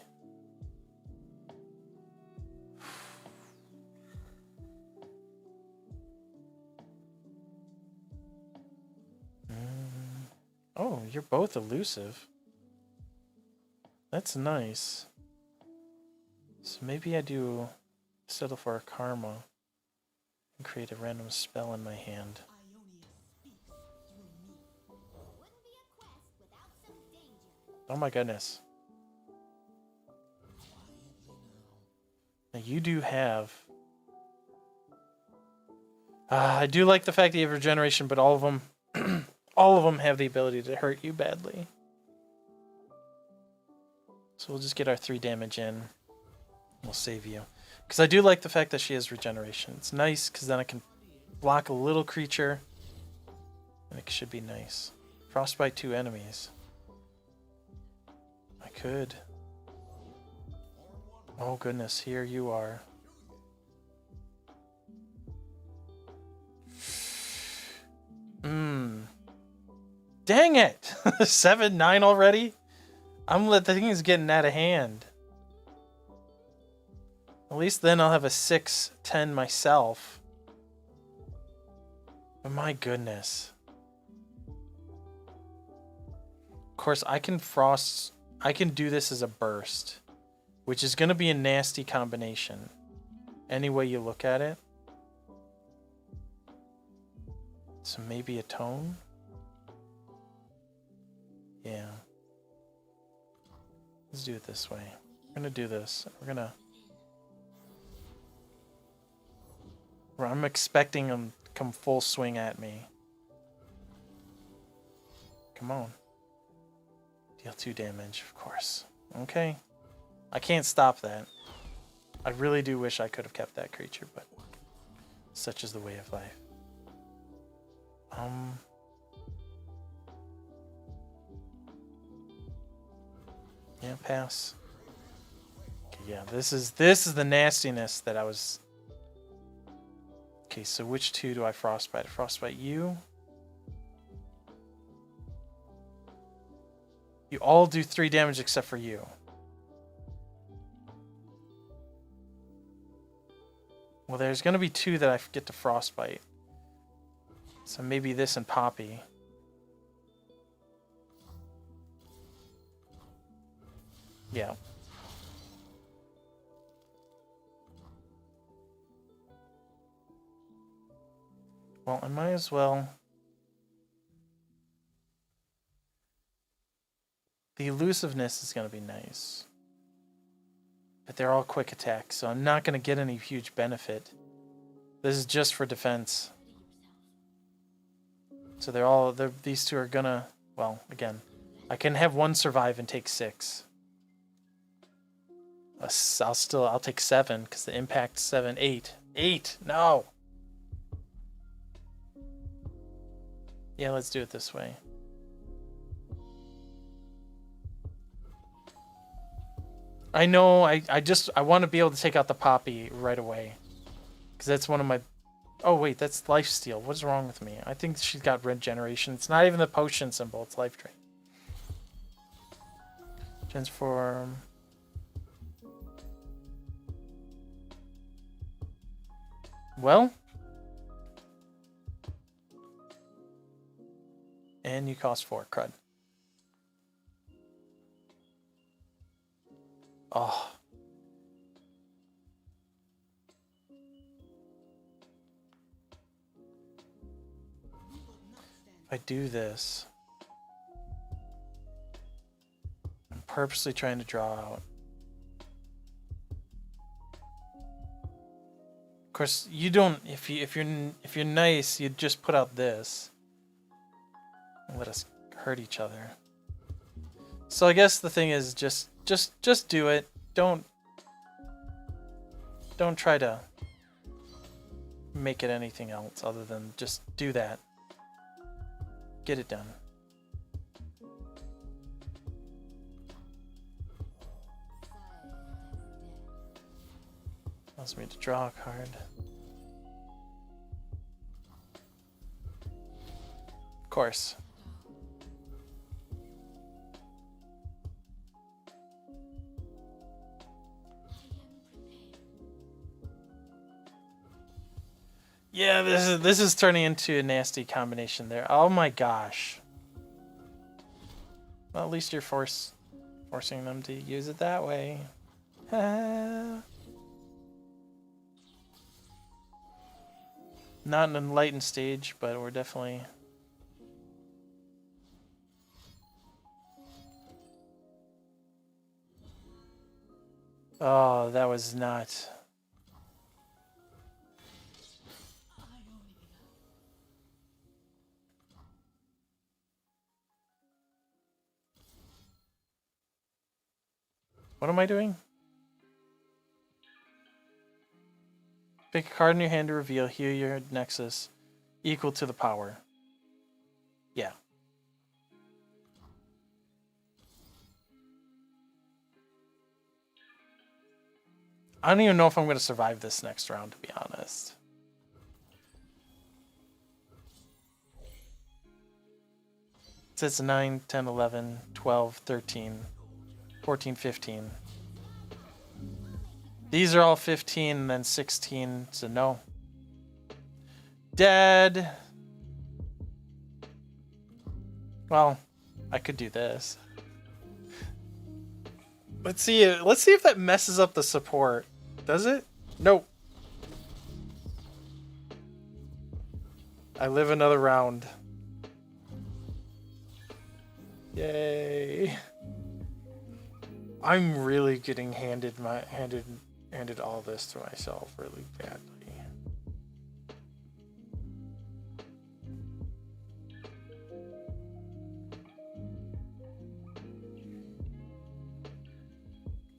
Oh, you're both elusive. That's nice. So maybe I do settle for a Karma and create a random spell in my hand. Oh my goodness. Now you do have... I do like the fact that you have regeneration, but all of them have the ability to hurt you badly. So we'll just get our 3 damage in. We'll save you. Because I do like the fact that she has regeneration. It's nice because then I can block a little creature. And it should be nice. Frostbite 2 enemies. I could. Oh goodness, here you are. 7, 9 already? The thing is getting out of hand. At least then I'll have a 6, 10 myself. But my goodness. Of course, I can frost. I can do this as a burst, which is going to be a nasty combination. Any way you look at it. So maybe a tone? Yeah. Let's do it this way. We're going to do this. I'm expecting him to come full swing at me. Come on. Deal 2 damage, of course. Okay. I can't stop that. I really do wish I could have kept that creature, but such is the way of life. Yeah, pass. Okay, yeah, this is the nastiness that I was. Okay, so which 2 do I frostbite? Frostbite you. You all do 3 damage except for you. Well, there's going to be 2 that I get to frostbite. So maybe this and Poppy. Yeah. Well, I might as well. The elusiveness is going to be nice. But they're all quick attacks, so I'm not going to get any huge benefit. This is just for defense. So these 2 are gonna, well, again, I can have 1 survive and take 6. I'll take 7 because the impact 7, 8. 8, no. Yeah, let's do it this way. I know, I want to be able to take out the Poppy right away. Because that's one of my... Oh, wait, that's lifesteal. What's wrong with me? I think she's got regeneration. It's not even the potion symbol, it's life drain. Transform... Well... And you cost 4, crud. Oh. If I do this, I'm purposely trying to draw out. Of course, you don't. If you're nice, you'd just put out this and let us hurt each other. So I guess the thing is just do it. Don't try to make it anything else other than just do that. Get it done. Allows me to draw a card. Of course. Yeah, this is turning into a nasty combination there. Oh my gosh. Well, at least you're forcing them to use it that way. Not an enlightened stage, but we're definitely... Oh, that was not... What am I doing? Pick a card in your hand to reveal. Heal your nexus equal to the power. Yeah. I don't even know if I'm going to survive this next round, to be honest. It says 9, 10, 11, 12, 13, 14, 15. These are all 15 and then 16, so no. Dead. Well, I could do this. Let's see if that messes up the support. Does it? Nope. I live another round. Yay. I'm really getting handed all this to myself really badly.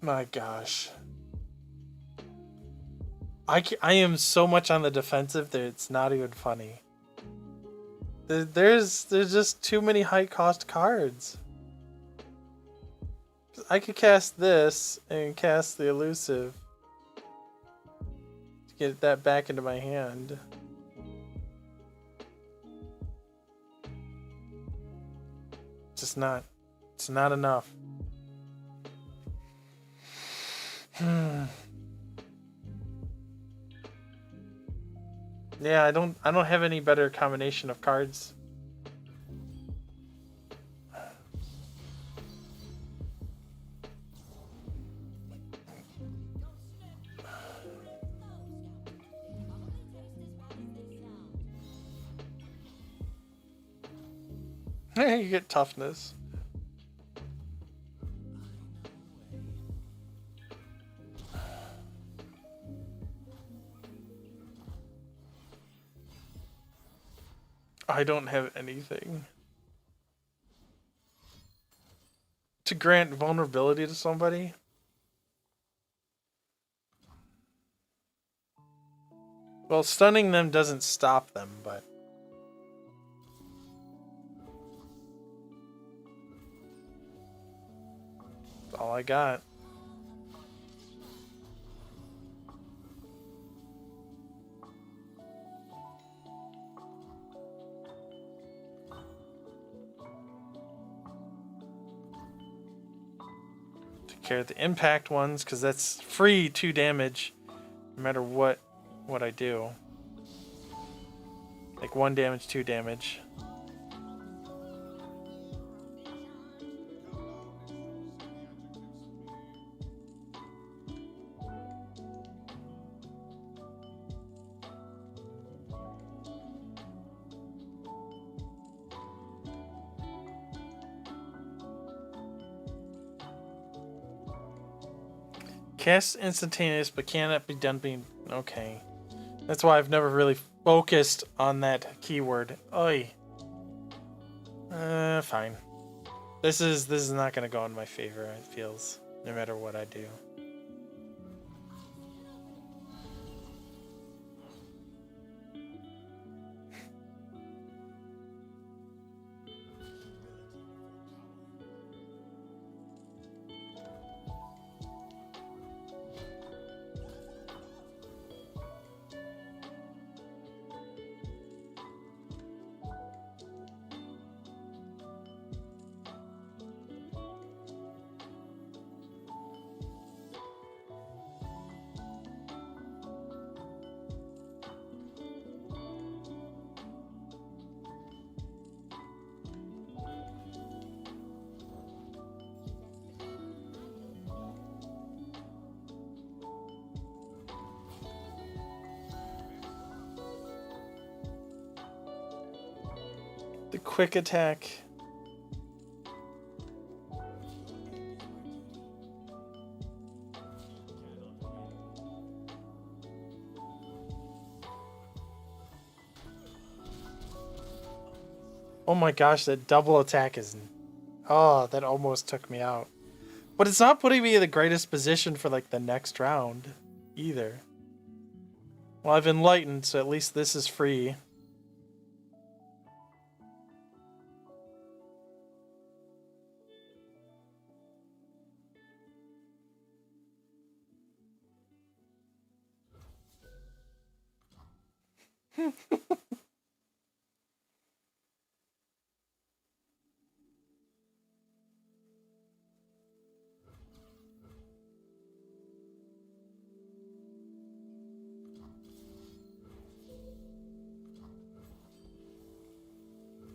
My gosh. I am so much on the defensive that it's not even funny. There's just too many high cost cards. I could cast this and cast the elusive to get that back into my hand. It's not enough. Yeah, I don't have any better combination of cards. You get toughness. I don't have anything to grant vulnerability to somebody. Well, stunning them doesn't stop them, but that's all I got. Take care of the impact ones, because that's free 2 damage, no matter what I do. Like 1 damage, 2 damage. Cast instantaneous, but cannot be done being... Okay. That's why I've never really focused on that keyword. Oi. Fine. This is not gonna go in my favor, it feels, no matter what I do. The quick attack. Oh my gosh, that double attack is... Oh, that almost took me out. But it's not putting me in the greatest position for like the next round either. Well, I've enlightened, so at least this is free.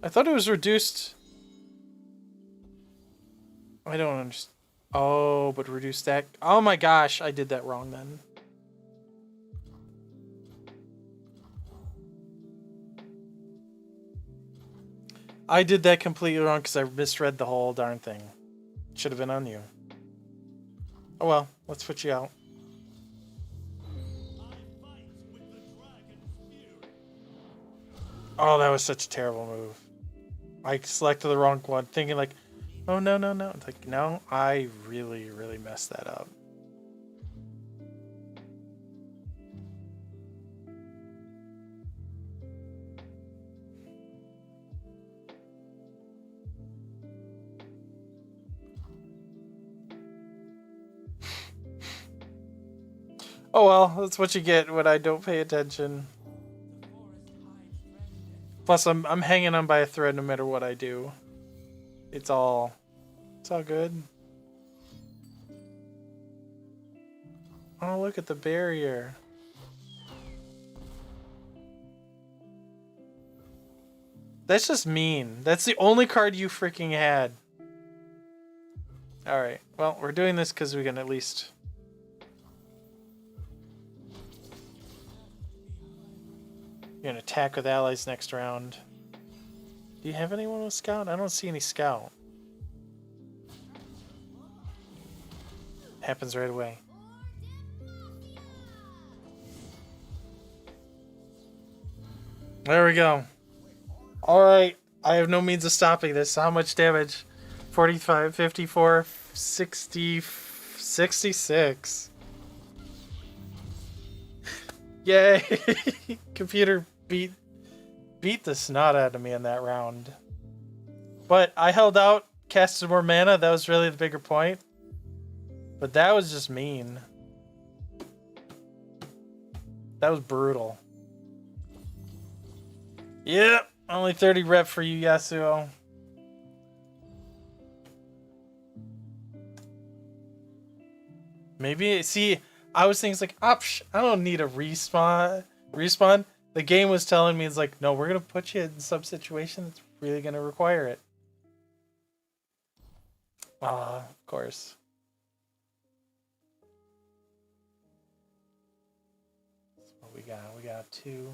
I thought it was reduced. I don't understand. Oh, but reduced that. Oh my gosh, I did that wrong then. I did that completely wrong because I misread the whole darn thing. Should have been on you. Oh well, let's switch you out. Oh, that was such a terrible move. I selected the wrong one, thinking like, oh no, no, no. It's like, no, I really, really messed that up. Oh well, that's what you get when I don't pay attention. Plus, I'm hanging on by a thread no matter what I do. It's all good. Oh, look at the barrier. That's just mean. That's the only card you freaking had. Alright, well, we're doing this because we can at least... You're gonna attack with allies next round. Do you have anyone with scout? I don't see any scout. Happens right away. There we go. Alright, I have no means of stopping this. How much damage? 45, 54, 60, 66. Yay! Computer beat the snot out of me in that round. But I held out, casted more mana. That was really the bigger point. But that was just mean. That was brutal. Yep, only 30 rep for you, Yasuo. Maybe, see, I was thinking, it's like, I don't need a respawn. The game was telling me, it's like, no, we're going to put you in some situation that's really going to require it. Of course. That's what we got. We got 2.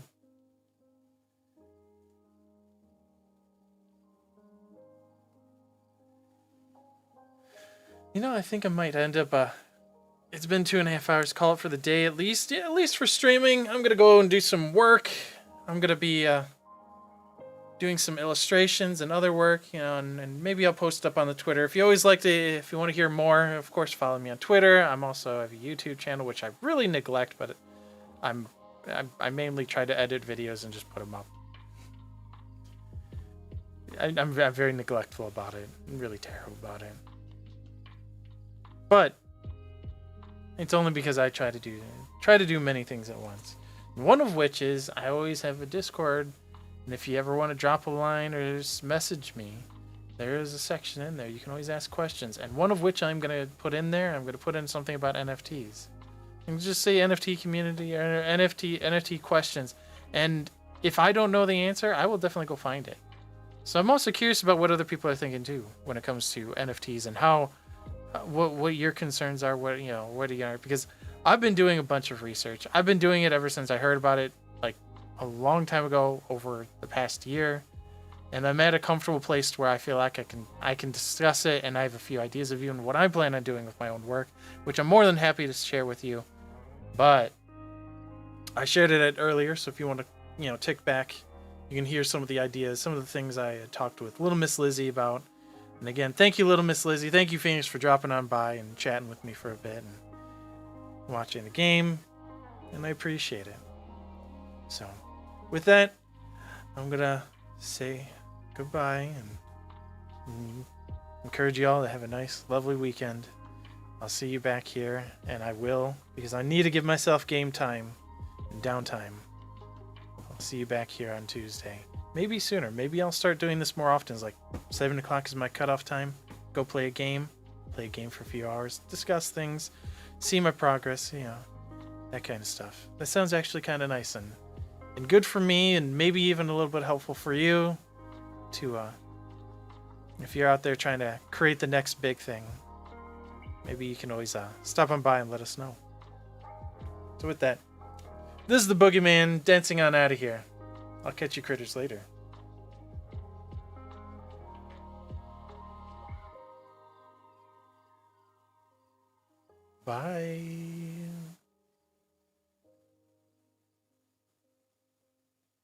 You know, I think I might end up, it's been 2.5 hours. Call it for the day at least. Yeah, at least for streaming. I'm going to go and do some work. I'm going to be doing some illustrations and other work, you know, and maybe I'll post up on the Twitter. If you want to hear more, of course, follow me on Twitter. I'm also have a YouTube channel, which I really neglect, but I mainly try to edit videos and just put them up. I'm very neglectful about it. I'm really terrible about it. But it's only because I try to do many things at once. One of which is I always have a Discord, and if you ever want to drop a line or just message me, there is a section in there. You can always ask questions, and one of which I'm going to put in there. I'm going to put in something about NFTs. And just say NFT community or NFT questions, and if I don't know the answer, I will definitely go find it. So I'm also curious about what other people are thinking too when it comes to NFTs and how. What your concerns are, what do you because I've been doing a bunch of research. I've been doing it ever since I heard about it like a long time ago, over the past year, and I'm at a comfortable place where I feel like I can discuss it, and I have a few ideas of even what I plan on doing with my own work, which I'm more than happy to share with you. But I shared it earlier, so if you want to tick back, you can hear some of the ideas, some of the things I had talked with Little Miss Lizzie about. And again, thank you, Little Miss Lizzie. Thank you, Phoenix, for dropping on by and chatting with me for a bit and watching the game. And I appreciate it. So, with that, I'm going to say goodbye and encourage you all to have a nice, lovely weekend. I'll see you back here, and I will, because I need to give myself game time and downtime. I'll see you back here on Tuesday. Maybe sooner. Maybe I'll start doing this more often. It's like 7 o'clock is my cutoff time. Go play a game for a few hours, discuss things, see my progress, that kind of stuff. That sounds actually kind of nice and good for me, and maybe even a little bit helpful for you. to if you're out there trying to create the next big thing, maybe you can always stop on by and let us know. So with that, this is the BoogieMan dancing on out of here. I'll catch you critters later.